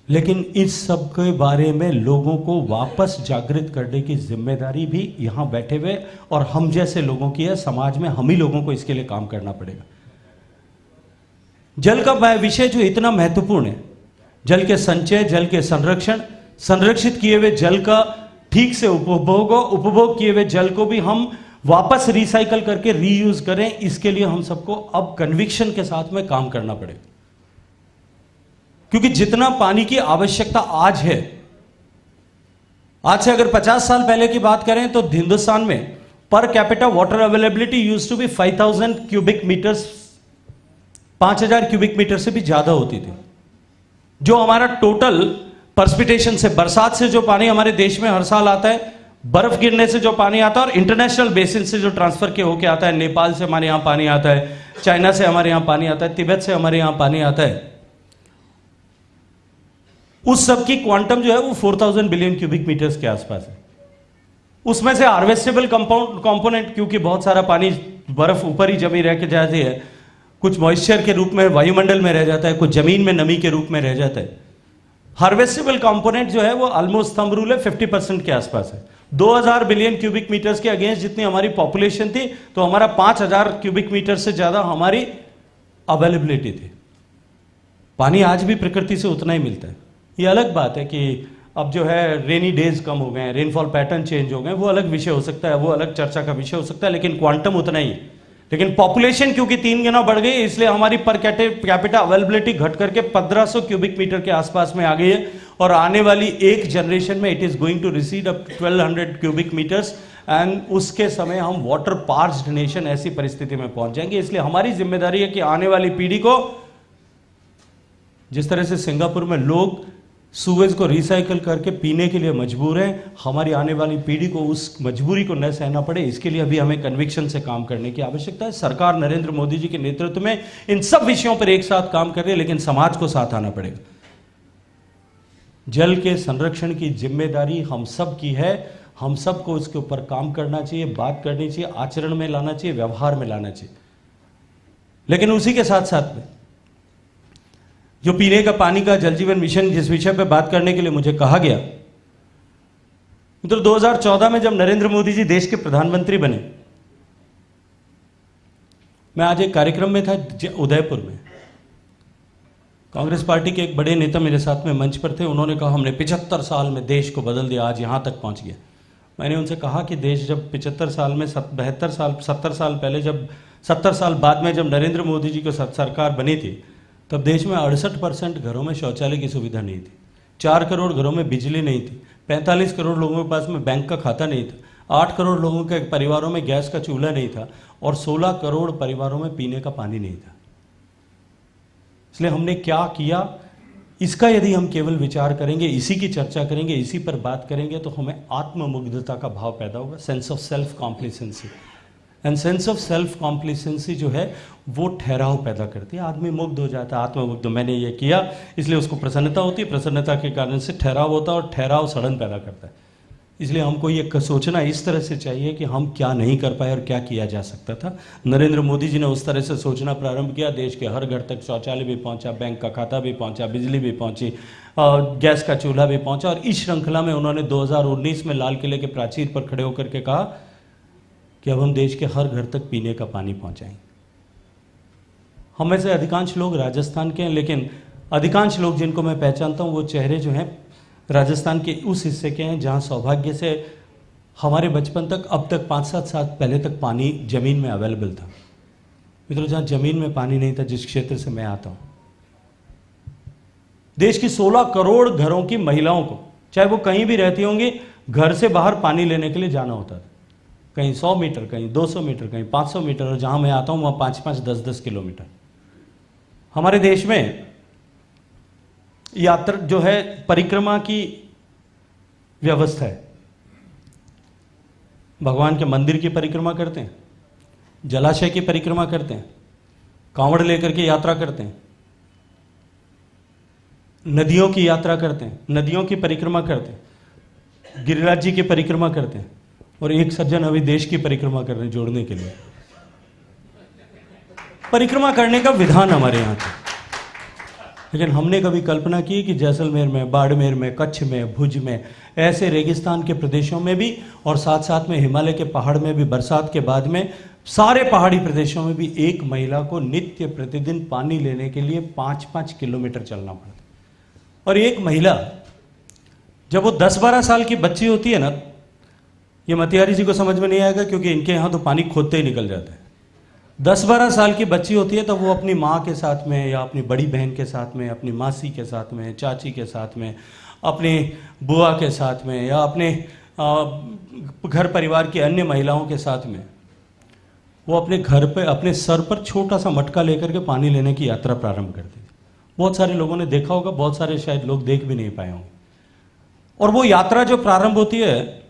लेकिन इस सब के बारे में लोगों को वापस जागृत करने की जिम्मेदारी भी यहाँ बैठे हुए और हम जैसे लोगों की है। समाज में हम ही लोगों को इसके लिए काम करना पड़ेगा। जल का विषय जो इतना महत्वपूर्ण है, जल के संचय, जल के संरक्षण, संरक्षित किए हुए जल का ठीक से उपभोग किए हुए जल को भी हम वापस रिसाइकल करके रीयूज करें, इसके लिए हम सबको अब कन्विक्शन के साथ में काम करना पड़ेगा। क्योंकि जितना पानी की आवश्यकता आज है, आज से अगर 50 साल पहले की बात करें तो हिंदुस्तान में per capita water availability used to be 5000 cubic metres, 5000 cubic metre से भी ज्यादा होती थी। जो हमारा टोटल पर्सपिटेशन से, बरसात से जो पानी हमारे देश में हर साल आता है, बर्फ गिरने से जो पानी आता है और इंटरनेशनल बेसिन से जो ट्रांसफर के होके आता है, नेपाल से हमारे यहां पानी आता है, चाइना से हमारे यहां पानी आता है, तिब्बत से हमारे यहां पानी आता है, उस सब की क्वांटम जो है वो 4000 बिलियन क्यूबिक मीटर्स के आसपास है। उसमें से हार्वेस्टेबल कंपोनेंट, क्योंकि बहुत सारा पानी बर्फ ऊपर ही जमी रह के जाती है, कुछ मॉइस्चर के रूप में वायुमंडल में रह जाता है, कुछ जमीन में नमी के रूप में रह जाता है। हार्वेस्टेबल कंपोनेंट जो है वो ऑलमोस्ट थंब रूल है 50% के आसपास है। 2000 बिलियन क्यूबिक मीटर्स के अगेंस्ट जितनी हमारी पॉपुलेशन थी, तो हमारा 5000 क्यूबिक मीटर से ज्यादा हमारी अवेलेबिलिटी थी। पानी आज भी प्रकृति से उतना ही मिलता है। ये अलग बात है कि अब जो है रेनी डेज कम हो गए हैं, रेनफॉल पैटर्न चेंज हो गए, वो अलग विषय हो सकता है, वो अलग चर्चा का विषय हो सकता है, लेकिन क्वांटम उतना ही है। लेकिन पॉपुलेशन क्योंकि 3 गुना बढ़ गई, इसलिए हमारी पर कैपिटा अवेलेबिलिटी घट करके 1500 क्यूबिक मीटर के आसपास में आ गई है, और आने वाली एक जनरेशन में it is going to recede up 1200 cubic metres, and उसके समय हम वाटर पार्च्ड नेशन ऐसी परिस्थिति में पहुंच जाएंगे। इसलिए हमारी जिम्मेदारी है कि आने वाली पीढ़ी को, जिस तरह से सिंगापुर में लोग सूवेज को रिसाइकल करके पीने के लिए मजबूर हैं, हमारी आने वाली पीढ़ी को उस मजबूरी को न सहना पड़े, इसके लिए अभी हमें कन्विक्शन से काम करने की आवश्यकता है। सरकार नरेंद्र मोदी जी के नेतृत्व में इन सब विषयों पर एक साथ काम कर रही है, लेकिन समाज को साथ आना पड़ेगा। जल के संरक्षण की जिम्मेदारी हम सब की है। हम सबको उसके ऊपर काम करना चाहिए, बात करनी चाहिए, आचरण में लाना चाहिए, व्यवहार में लाना चाहिए। लेकिन उसी के साथ साथ में जो पीने का पानी का जल जीवन मिशन जिस विषय पे बात करने के लिए मुझे कहा गया, मित्रों 2014 में जब नरेंद्र मोदी जी देश के प्रधानमंत्री बने, मैं आज एक कार्यक्रम में था उदयपुर में। कांग्रेस पार्टी के एक बड़े नेता मेरे साथ में मंच पर थे। उन्होंने कहा हमने 75 साल में देश को बदल दिया, आज यहां तक पहुंच गया। मैंने उनसे कहा कि देश जब 75 साल में 70 साल पहले, जब 70 साल बाद में जब नरेंद्र मोदी जी को सरकार बनी थी, तब देश में 68% घरों में शौचालय की सुविधा नहीं थी, 4 करोड़ घरों में बिजली नहीं थी, 45 करोड़ लोगों के पास में बैंक का खाता नहीं था, 8 करोड़ लोगों के परिवारों में गैस का चूल्हा नहीं था और 16 करोड़ परिवारों में पीने का पानी नहीं था। इसलिए हमने क्या किया, इसका यदि हम केवल विचार करेंगे, इसी की चर्चा करेंगे, इसी पर बात करेंगे, तो हमें आत्ममुग्धता का भाव पैदा होगा, sense of self complacency. And sense of self complacency जो है वो ठहराव पैदा करती है, आदमी मुग्ध हो जाता है, आत्ममुग्ध, मैंने ये किया, इसलिए उसको प्रसन्नता होती है, प्रसन्नता के कारण से ठहराव होता है और ठहराव सड़न पैदा करता है। इसलिए हमको ये सोचना इस तरह से चाहिए कि हम क्या नहीं कर पाए और क्या किया जा सकता था। नरेंद्र मोदी जी ने उस तरह से सोचना प्रारंभ किया, देश के हर घर तक शौचालय भी पहुंचा, बैंक का खाता भी पहुंचा, बिजली भी पहुंची, गैस का चूल्हा भी पहुंचा। और इस श्रृंखला में उन्होंने 2019 में लाल किले के प्राचीर पर खड़े होकर के कहा कि अब हम देश के हर घर तक पीने का पानी पहुंचाएंगे। हम में से अधिकांश लोग राजस्थान के हैं, लेकिन अधिकांश लोग जिनको मैं पहचानता हूं वो चेहरे जो हैं राजस्थान के उस हिस्से के हैं जहां सौभाग्य से हमारे बचपन तक, अब तक 5-7 साल पहले तक पानी जमीन में अवेलेबल था। मित्रों, जहां जमीन में पानी नहीं था, जिस क्षेत्र से मैं आता हूं, देश की 16 करोड़ घरों की महिलाओं को, चाहे वो कहीं भी रहती होंगी, घर से बाहर पानी लेने के लिए जाना होता था। कहीं 100 मीटर, कहीं 200 मीटर, कहीं 500 मीटर, और जहां मैं आता हूं वहां 5-5, 10-10 किलोमीटर। हमारे देश में यात्रा जो है, परिक्रमा की व्यवस्था है। भगवान के मंदिर की परिक्रमा करते हैं, जलाशय की परिक्रमा करते हैं, कांवड़ लेकर के यात्रा करते हैं, नदियों की यात्रा करते हैं, नदियों की परिक्रमा करते हैं, गिरिराज जी की परिक्रमा करते हैं, और एक सज्जन अभी देश की परिक्रमा कर रहे हैं जोड़ने के लिए। परिक्रमा करने का विधान हमारे यहाँ था, लेकिन हमने कभी कल्पना की कि जैसलमेर में, बाड़मेर में, कच्छ में, भुज में, ऐसे रेगिस्तान के प्रदेशों में भी, और साथ साथ में हिमालय के पहाड़ में भी, बरसात के बाद में सारे पहाड़ी प्रदेशों में भी एक महिला को नित्य प्रतिदिन पानी लेने के लिए 5-5 किलोमीटर चलना पड़ता। और एक महिला जब वो 10-12 साल की बच्ची होती है ना, ये मतिहारी जी को समझ में नहीं आएगा क्योंकि इनके यहाँ तो पानी खोदते ही निकल जाता है। 10-12 साल की बच्ची होती है तब वो अपनी माँ के साथ में, या अपनी बड़ी बहन के साथ में, अपनी मासी के साथ में, चाची के साथ में, अपनी बुआ के साथ में, या अपने घर परिवार की अन्य महिलाओं के साथ में, वो अपने घर पे, अपने सर पर छोटा सा मटका लेकर के पानी लेने की यात्रा प्रारंभ करती थी। बहुत सारे लोगों ने देखा होगा, बहुत सारे शायद लोग देख भी नहीं पाए होंगे। और वो यात्रा जो प्रारंभ होती है,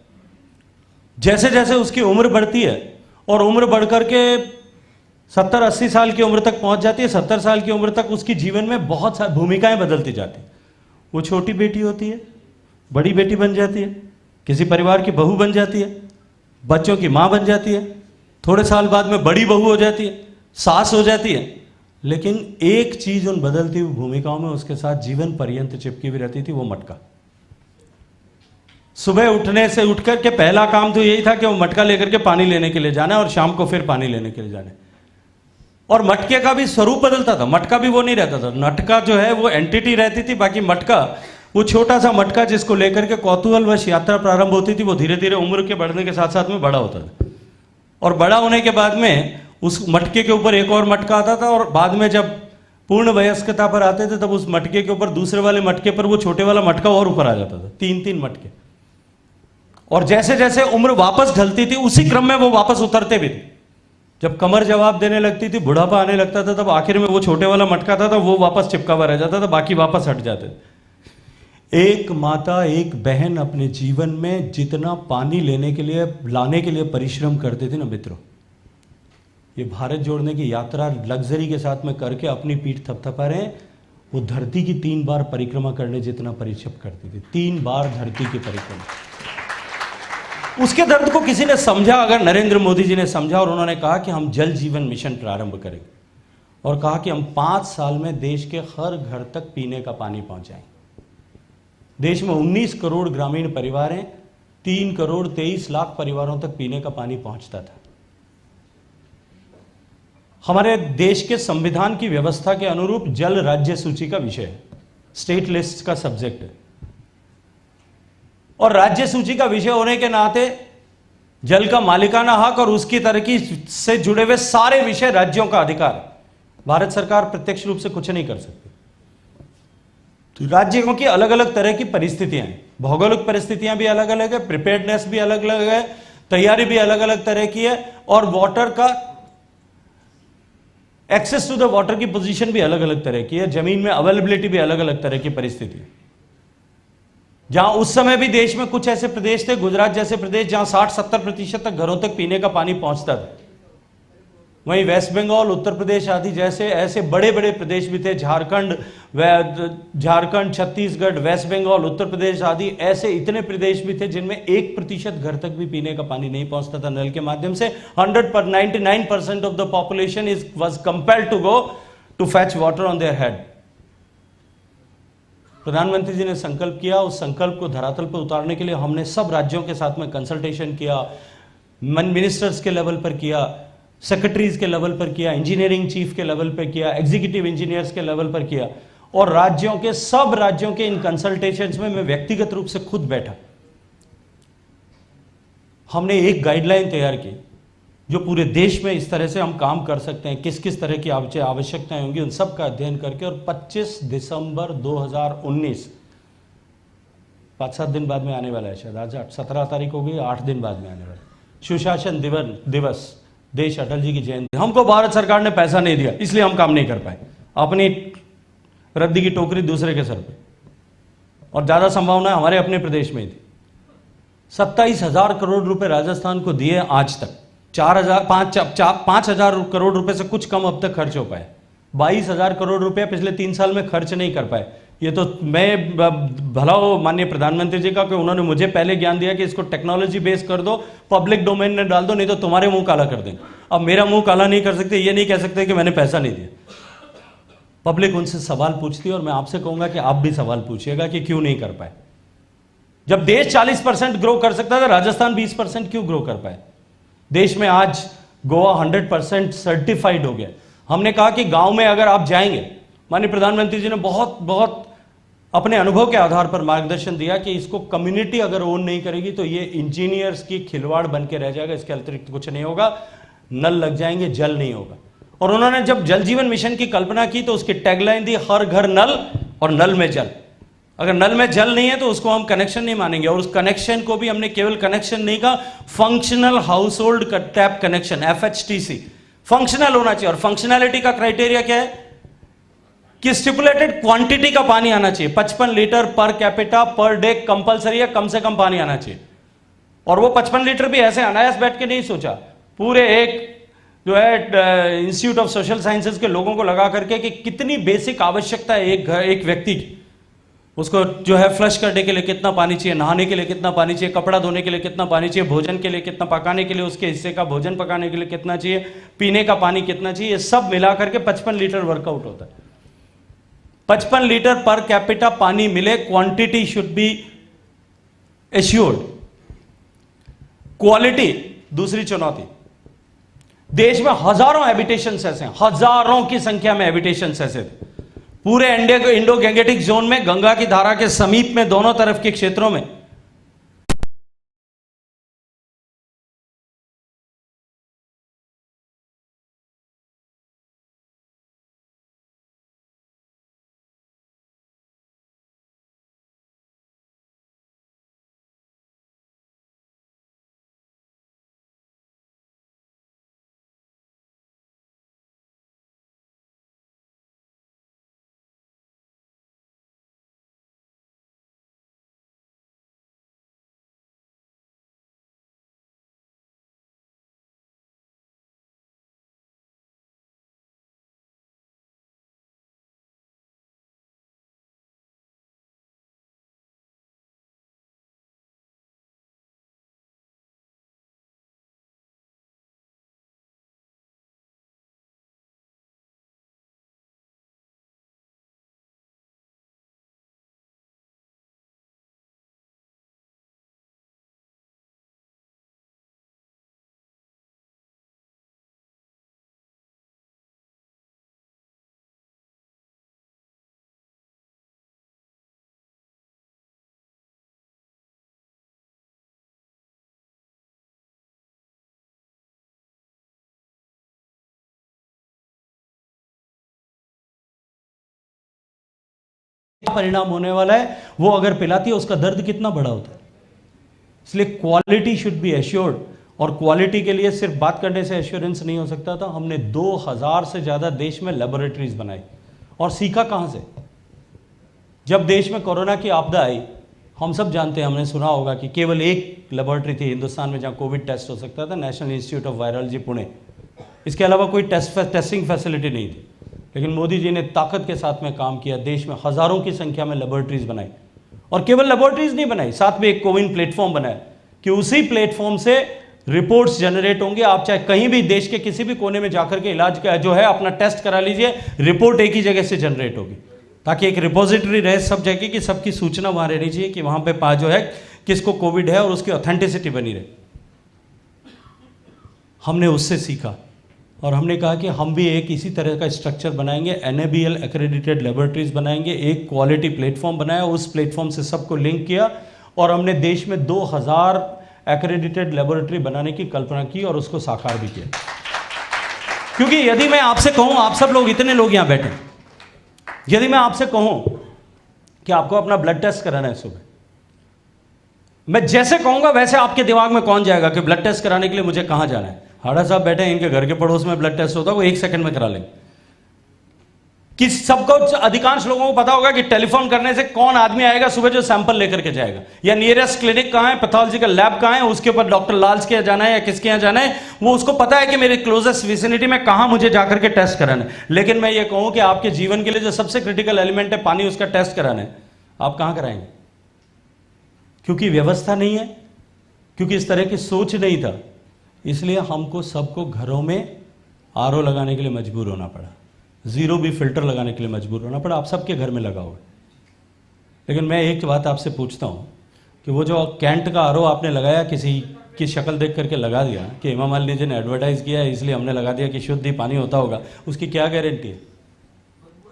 जैसे जैसे उसकी उम्र बढ़ती है और उम्र बढ़कर के 70-80 साल की उम्र तक पहुंच जाती है, 70 साल की उम्र तक उसकी जीवन में बहुत सारी भूमिकाएं बदलती जाती हैं। वो छोटी बेटी होती है, बड़ी बेटी बन जाती है, किसी परिवार की बहू बन जाती है, बच्चों की मां बन जाती है, थोड़े साल बाद में बड़ी बहू हो जाती है, सास हो जाती है। लेकिन एक चीज उन बदलती हुई भूमिकाओं में उसके साथ जीवन पर्यंत चिपकी हुई रहती थी, वो मटका। सुबह उठने से उठकर के पहला काम तो यही था कि वो मटका लेकर के पानी लेने के लिए जाना, और शाम को फिर पानी लेने के लिए जाना। और मटके का भी स्वरूप बदलता था, मटका भी वो नहीं रहता था। मटका जो है वो एंटिटी रहती थी, बाकी मटका, वो छोटा सा मटका जिसको लेकर के कौतूहलवश यात्रा प्रारंभ होती थी, वो धीरे धीरे उम्र के बढ़ने के साथ साथ में बड़ा होता था। और बड़ा होने के बाद में उस मटके के ऊपर एक और मटका आता था, और बाद में जब पूर्ण वयस्कता पर आते थे तब उस मटके के ऊपर दूसरे वाले मटके पर वो छोटे वाला मटका और ऊपर आ जाता था, 3-3 मटके। और जैसे जैसे उम्र वापस ढलती थी, उसी क्रम में वो वापस उतरते भी थे। जब कमर जवाब देने लगती थी, बुढ़ापा आने लगता था, तब आखिर में वो छोटे वाला मटका था वो वापस चिपका हुआ रह जाता था, बाकी वापस हट जाते थे। एक माता, एक बहन अपने जीवन में जितना पानी लाने के लिए परिश्रम करते थे ना मित्रों, ये भारत जोड़ने की यात्रा लग्जरी के साथ में करके अपनी पीठ थपथपा रहे हैं, वो धरती की 3 बार परिक्रमा करने जितना परिश्रम करती थी। 3 बार धरती की परिक्रमा। उसके दर्द को किसी ने समझा, अगर नरेंद्र मोदी जी ने समझा और उन्होंने कहा कि हम जल जीवन मिशन प्रारंभ करेंगे और कहा कि हम 5 साल में देश के हर घर तक पीने का पानी पहुंचाएंगे। देश में 19 करोड़ ग्रामीण परिवार हैं, 3 करोड़ 23 लाख परिवारों तक पीने का पानी पहुंचता था। हमारे देश के संविधान की व्यवस्था के अनुरूप जल राज्य सूची का विषय है, स्टेट लिस्ट का सब्जेक्ट है, और राज्य सूची का विषय होने के नाते जल का मालिकाना हक और उसकी तरक्की से जुड़े हुए सारे विषय राज्यों का अधिकार है। भारत सरकार प्रत्यक्ष रूप से कुछ नहीं कर सकती। तो राज्यों की अलग अलग तरह की परिस्थितियां हैं, भौगोलिक परिस्थितियां भी अलग अलग है, प्रिपेयर्डनेस भी अलग अलग है, तैयारी भी अलग अलग तरह की है, और वाटर का एक्सेस टू द वाटर की पोजीशन भी अलग अलग तरह की है, जमीन में अवेलेबिलिटी भी अलग अलग तरह की परिस्थिति है। जहां उस समय भी देश में कुछ ऐसे प्रदेश थे, गुजरात जैसे प्रदेश, जहां 60-70% तक घरों तक पीने का पानी पहुंचता था। वहीं वेस्ट बंगाल, उत्तर प्रदेश आदि जैसे ऐसे बड़े बड़े प्रदेश भी थे, झारखंड, छत्तीसगढ़, वेस्ट बंगाल, उत्तर प्रदेश आदि ऐसे इतने प्रदेश भी थे जिनमें 1% घर तक भी पीने का पानी नहीं पहुंचता था नल के माध्यम से। 99% of the population was compelled to go to fetch water on their head. प्रधानमंत्री जी ने संकल्प किया, उस संकल्प को धरातल पर उतारने के लिए हमने सब राज्यों के साथ में कंसल्टेशन किया, मिनिस्टर्स के लेवल पर किया, सेक्रेटरीज के लेवल पर किया, इंजीनियरिंग चीफ के लेवल पर किया, एग्जीक्यूटिव इंजीनियर्स के लेवल पर किया, और सब राज्यों के इन कंसल्टेशंस में मैं व्यक्तिगत रूप से खुद बैठा। हमने एक गाइडलाइन तैयार की जो पूरे देश में इस तरह से हम काम कर सकते हैं, किस किस तरह की आवश्यकताएं होंगी, उन सब का अध्ययन करके, और 25 दिसंबर 2019, 5-7 दिन बाद में आने वाला है, शायद आज 17 तारीख हो गई, 8 दिन बाद में आने वाला है, सुशासन दिवस, देश अटल जी की जयंती। हमको भारत सरकार ने पैसा नहीं दिया, इसलिए हम काम नहीं कर पाए, अपनी रद्दी की टोकरी दूसरे के सर पे, और ज्यादा संभावना हमारे अपने प्रदेश में ही थी। 27,000 करोड़ रुपए राजस्थान को दिए आज तक, 5,000 करोड़ रुपए से कुछ कम अब तक खर्च हो पाए, 22,000 करोड़ रुपए पिछले 3 साल में खर्च नहीं कर पाए। ये तो मैं भला हो माननीय प्रधानमंत्री जी का कि उन्होंने मुझे पहले ज्ञान दिया कि इसको टेक्नोलॉजी बेस कर दो, पब्लिक डोमेन में डाल दो, नहीं तो तुम्हारे मुंह काला कर देंगे। अब मेरा मुंह काला नहीं कर सकते, ये नहीं कह सकते कि मैंने पैसा नहीं दिया। पब्लिक उनसे सवाल पूछती है, और मैं आपसे कहूंगा कि आप भी सवाल पूछिएगा कि क्यों नहीं कर पाए। जब देश 40% ग्रो कर सकता था, राजस्थान 20% क्यों ग्रो कर पाए? देश में आज गोवा 100% सर्टिफाइड हो गया। हमने कहा कि गांव में अगर आप जाएंगे, माननीय प्रधानमंत्री जी ने बहुत अपने अनुभव के आधार पर मार्गदर्शन दिया कि इसको कम्युनिटी अगर ओन नहीं करेगी तो ये इंजीनियर्स की खिलवाड़ बन के रह जाएगा, इसके अतिरिक्त कुछ नहीं होगा, नल लग जाएंगे, जल नहीं होगा। और उन्होंने जब जल जीवन मिशन की कल्पना की तो उसकी टैगलाइन दी, हर घर नल और नल में जल। अगर नल में जल नहीं है तो उसको हम कनेक्शन नहीं मानेंगे, और उस कनेक्शन को भी हमने केवल कनेक्शन नहीं कहा, functional house hold tap connection, FHTC functional होना चाहिए। और फंक्शनैलिटी का क्राइटेरिया क्या है कि स्टिपुलेटेड क्वांटिटी का पानी आना चाहिए, 55 litre per capita per day compulsory है, कम से कम पानी आना चाहिए। और वो 55 लीटर भी ऐसे अनायास बैठ के नहीं सोचा, पूरे एक जो है इंस्टीट्यूट ऑफ सोशल साइंसेज के लोगों को लगा करके कि कितनी बेसिक आवश्यकता है एक व्यक्ति की, उसको जो है फ्लश करने के लिए कितना पानी चाहिए, नहाने के लिए कितना पानी चाहिए, कपड़ा धोने के लिए कितना पानी चाहिए, भोजन के लिए कितना, पकाने के लिए उसके हिस्से का भोजन पकाने के लिए कितना चाहिए, पीने का पानी कितना चाहिए, ये सब मिला करके 55 लीटर वर्कआउट होता है। 55 लीटर पर कैपिटा पानी मिले, quantity should be assured. Quality दूसरी चुनौती। देश में हजारों हैबिटेशंस ऐसे हैं, हजारों की संख्या में हैबिटेशंस ऐसे थे पूरे इंडो गैंगेटिक जोन में, गंगा की धारा के समीप में, दोनों तरफ के क्षेत्रों में परिणाम होने वाला है, वो अगर पिलाती है उसका दर्द कितना बड़ा होता है। इसलिए क्वालिटी शुड बी एश्योर्ड, और क्वालिटी के लिए सिर्फ बात करने से एश्योरेंस नहीं हो सकता था। हमने 2000 से ज़्यादा देश में लेबोरेटरीज बनाई, और सीखा कहाँ से? जब देश में कोरोना की आपदा आई, हम सब जानते हैं, हमने सुना होगा कि केवल एक लेबोरेटरी थी हिंदुस्तान में जहाँ कोविड टेस्ट हो सकता था, national institute of virology Pune. इसके अलावा कोई टेस्टिंग फैसिलिटी नहीं थी। लेकिन मोदी जी ने ताकत के साथ में काम किया, देश में हज़ारों की संख्या में लेबोरेटरीज बनाई, और केवल लेबोरेटरीज नहीं बनाई, साथ में एक कोविन प्लेटफॉर्म बनाया कि उसी प्लेटफॉर्म से रिपोर्ट्स जनरेट होंगे। आप चाहे कहीं भी देश के किसी भी कोने में जाकर के इलाज का जो है अपना टेस्ट करा लीजिए, रिपोर्ट एक ही जगह से जनरेट होगी, ताकि एक रिपोजिटरी रहे सब जगह की, सबकी सूचना वहां रहनी चाहिए कि वहां पे जो है किसको कोविड है और उसकी ऑथेंटिसिटी बनी रहे। हमने उससे सीखा, और हमने कहा कि हम भी एक इसी तरह का स्ट्रक्चर बनाएंगे, NABL एक्रेडिटेड लेबोरेटरीज बनाएंगे, एक क्वालिटी प्लेटफॉर्म बनाया, उस प्लेटफॉर्म से सबको लिंक किया, और हमने देश में 2000 एक्रेडिटेड लेबोरेटरी बनाने की कल्पना की और उसको साकार भी किया। क्योंकि यदि मैं आपसे कहूं, आप सब लोग, इतने लोग यहां बैठे, यदि मैं आपसे कहूं कि आपको अपना ब्लड टेस्ट कराना है सुबह, मैं जैसे कहूंगा वैसे आपके दिमाग में कौन जाएगा कि ब्लड टेस्ट कराने के लिए मुझे कहां जाना है? हाड़ा साहब बैठे हैं, इनके घर के पड़ोस में ब्लड टेस्ट होता है, वो 1 सेकंड में करा लेंगे। कि सबको, अधिकांश लोगों को पता होगा कि टेलीफोन करने से कौन आदमी आएगा सुबह जो सैंपल लेकर के जाएगा, या नियरेस्ट क्लिनिक कहां है, पैथोलॉजिकल लैब कहां है, उसके ऊपर डॉक्टर लाल्स के यहाँ जाना है या किसके यहाँ जाना है, वो उसको पता है कि मेरे क्लोजेस्ट विसिनिटी में कहां मुझे जाकर के टेस्ट कराना है। लेकिन मैं ये कहूं कि आपके जीवन के लिए जो सबसे क्रिटिकल एलिमेंट है पानी, उसका टेस्ट कराना है, आप कहां कराएंगे? क्योंकि व्यवस्था नहीं है, क्योंकि इस तरह की सोच नहीं था, इसलिए हमको सबको घरों में RO लगाने के लिए मजबूर होना पड़ा, 0 भी फिल्टर लगाने के लिए मजबूर होना पड़ा। आप सबके घर में लगा हुआ है। लेकिन मैं एक बात आपसे पूछता हूं कि वो जो कैंट का RO आपने लगाया, किसी की शक्ल देख करके लगा दिया कि हेमा मालिनी जी ने एडवर्टाइज किया है इसलिए हमने लगा दिया कि शुद्ध ही पानी होता होगा, उसकी क्या गारंटी है?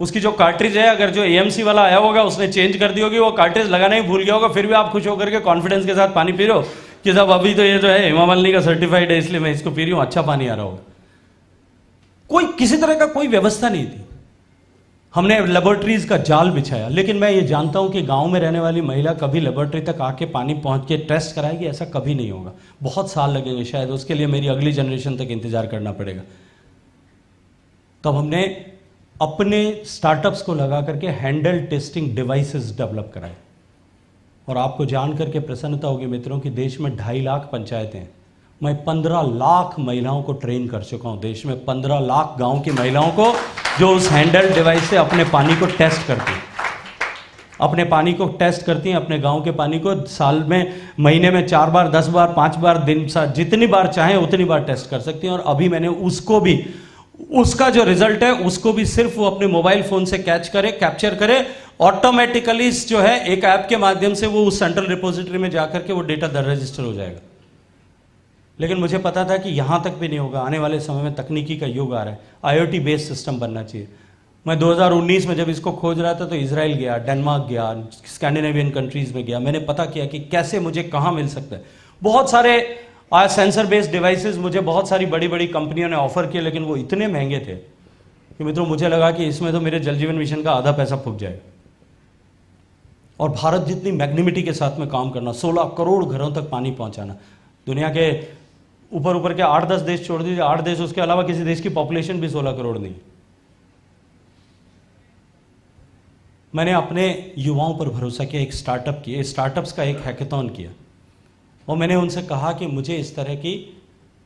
उसकी जो कार्ट्रिज है, अगर जो AMC वाला आया होगा उसने चेंज कर दी होगी, वो कार्ट्रिज लगाना ही भूल गया होगा, फिर भी आप खुश होकर के कॉन्फिडेंस के साथ पानी पी रहे हो कि साहब अभी तो ये जो है हेमा मालिनी का सर्टिफाइड है इसलिए मैं इसको पी रही हूं, अच्छा पानी आ रहा होगा। कोई किसी तरह का कोई व्यवस्था नहीं थी। हमने लेबोरेटरीज का जाल बिछाया। लेकिन मैं ये जानता हूं कि गांव में रहने वाली महिला कभी लेबोरेटरी तक आके पानी पहुंच के टेस्ट कराएगी, ऐसा कभी नहीं होगा। बहुत साल लगेंगे शायद, उसके लिए मेरी अगली जनरेशन तक इंतजार करना पड़ेगा। तब हमने अपने स्टार्टअप्स को लगा करके हैंडल टेस्टिंग डिवाइसेस डेवलप कराए। और आपको जान करके प्रसन्नता होगी मित्रों कि देश में 2.5 लाख पंचायतें हैं। मैं 15 लाख महिलाओं को ट्रेन कर चुका हूं, देश में 15 लाख गांव की महिलाओं को, जो उस हैंडल डिवाइस से अपने पानी को टेस्ट करती हैं, अपने पानी को टेस्ट करती हैं, अपने गांव के पानी को साल में, महीने में 4 बार, 10 बार, 5 बार, दिन जितनी बार चाहें उतनी बार टेस्ट कर सकती हैं। और अभी मैंने उसको भी, उसका जो रिजल्ट है उसको भी सिर्फ वो अपने मोबाइल फोन से कैप्चर करे, ऑटोमेटिकली जो है एक ऐप के माध्यम से वो उस सेंट्रल रिपोजिटरी में जाकर के वो डेटा दर रजिस्टर हो जाएगा। लेकिन मुझे पता था कि यहां तक भी नहीं होगा, आने वाले समय में तकनीकी का युग आ रहा है, IoT बेस्ड सिस्टम बनना चाहिए। मैं 2019 में जब इसको खोज रहा था तो इजराइल गया, डेनमार्क गया, स्कैंडिनेवियन कंट्रीज में गया, मैंने पता किया कि कैसे मुझे कहां मिल सकता है। बहुत सारे सेंसर बेस्ड डिवाइसेस मुझे बहुत सारी बड़ी बड़ी कंपनियों ने ऑफर किए, लेकिन वो इतने महंगे थे कि मित्रों मुझे लगा कि इसमें तो मेरे जल जीवन मिशन का आधा पैसा फूक जाएगा। और भारत जितनी मैग्निमिटी के साथ में काम करना, 16 करोड़ घरों तक पानी पहुंचाना, दुनिया के ऊपर के 8-10 देश छोड़ दीजिए, 8 देश, उसके अलावा किसी देश की पॉपुलेशन भी 16 करोड़ नहीं। मैंने अपने युवाओं पर भरोसा किया, एक स्टार्टअप किया, स्टार्टअप्स का एक हैकेथॉन किया, और मैंने उनसे कहा कि मुझे इस तरह की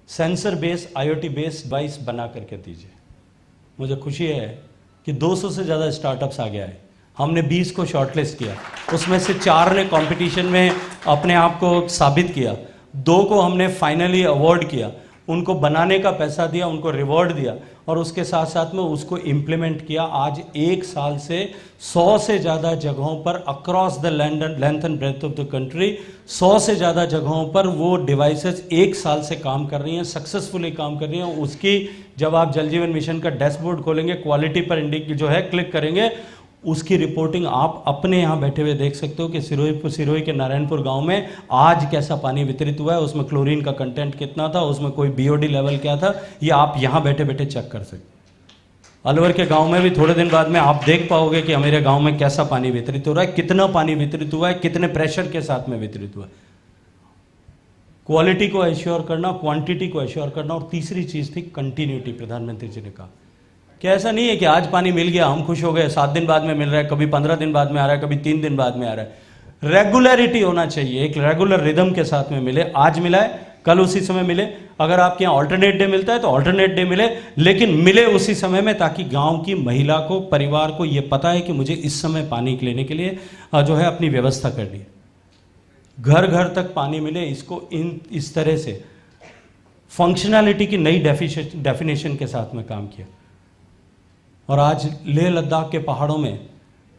sensor based IoT based device बना करके दीजिए। मुझे खुशी है कि 200 से ज़्यादा स्टार्टअप्स आ गया है। हमने 20 को शॉर्टलिस्ट किया, उसमें से 4 ने कंपटीशन में अपने आप को साबित किया, 2 को हमने फाइनली अवार्ड किया, उनको बनाने का पैसा दिया, उनको रिवॉर्ड दिया, और उसके साथ साथ में उसको इम्प्लीमेंट किया। आज 1 साल से 100 से ज़्यादा जगहों पर across the length and breadth of the country 100 से ज़्यादा जगहों पर वो डिवाइसेस 1 साल से काम कर रही हैं, सक्सेसफुली काम कर रही हैं। उसकी जब आप जल जीवन मिशन का डैशबोर्ड खोलेंगे, क्वालिटी पर जो है क्लिक करेंगे, उसकी रिपोर्टिंग आप अपने यहाँ बैठे हुए देख सकते हो कि सिरोही के नारायणपुर गांव में आज कैसा पानी वितरित हुआ है, उसमें क्लोरीन का कंटेंट कितना था, उसमें कोई BOD लेवल क्या था, ये आप यहाँ बैठे बैठे चेक कर सकते। अलवर के गांव में भी थोड़े दिन बाद में आप देख पाओगे कि मेरे गांव में कैसा पानी वितरित हो रहा है, कितना पानी वितरित हुआ है, कितने प्रेशर के साथ में वितरित हुआ है। क्वालिटी को एश्योर करना, क्वांटिटी को एश्योर करना, और तीसरी चीज थी कंटिन्यूटी। प्रधानमंत्री जी ने कहा कि ऐसा नहीं है कि आज पानी मिल गया हम खुश हो गए, 7 दिन बाद में मिल रहा है, कभी 15 दिन बाद में आ रहा है, कभी 3 दिन बाद में आ रहा है। रेगुलरिटी होना चाहिए, एक रेगुलर रिदम के साथ में मिले। आज मिला है, कल उसी समय मिले। अगर आपके यहाँ ऑल्टरनेट डे मिलता है तो ऑल्टरनेट डे मिले, लेकिन मिले उसी समय में, ताकि गांव की महिला को, परिवार को यह पता है कि मुझे इस समय पानी लेने के लिए जो है अपनी व्यवस्था करनी है। घर घर तक पानी मिले, इसको इस तरह से फंक्शनैलिटी की नई डेफिनेशन के साथ में काम किया। और आज लेह लद्दाख के पहाड़ों में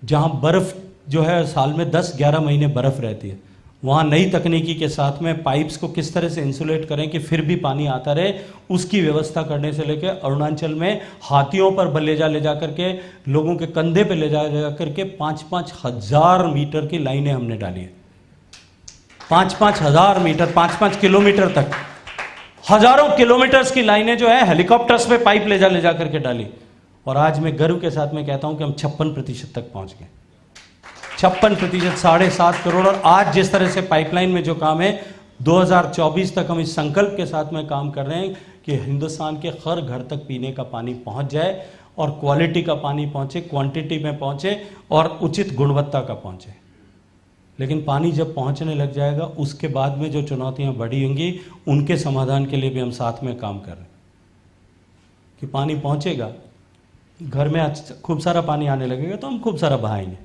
जहां बर्फ जो है साल में 10-11 महीने बर्फ रहती है, वहाँ नई तकनीकी के साथ में पाइप्स को किस तरह से इंसुलेट करें कि फिर भी पानी आता रहे, उसकी व्यवस्था करने से लेकर अरुणाचल में हाथियों पर ले जा करके, लोगों के कंधे पे ले जा करके 5-5 हज़ार मीटर की लाइनें हमने डाली है। 5-5 हज़ार मीटर, 5-5 किलोमीटर तक, हजारों किलोमीटर्स की लाइनें जो है हेलीकॉप्टर्स पे पाइप ले जा करके डाली। और आज मैं गर्व के साथ में कहता हूं कि हम 56% तक पहुंच गए। 56%, 7.5 करोड़। और आज जिस तरह से पाइपलाइन में जो काम है, 2024 तक हम इस संकल्प के साथ में काम कर रहे हैं कि हिंदुस्तान के हर घर तक पीने का पानी पहुंच जाए, और क्वालिटी का पानी पहुंचे, क्वांटिटी में पहुंचे, और उचित गुणवत्ता का पहुंचे। लेकिन पानी जब पहुंचने लग जाएगा, उसके बाद में जो चुनौतियां बढ़ी होंगी, उनके समाधान के लिए भी हम साथ में काम कर रहे हैं। कि पानी पहुंचेगा, घर में खूब सारा पानी आने लगेगा तो हम खूब सारा बहाएंगे,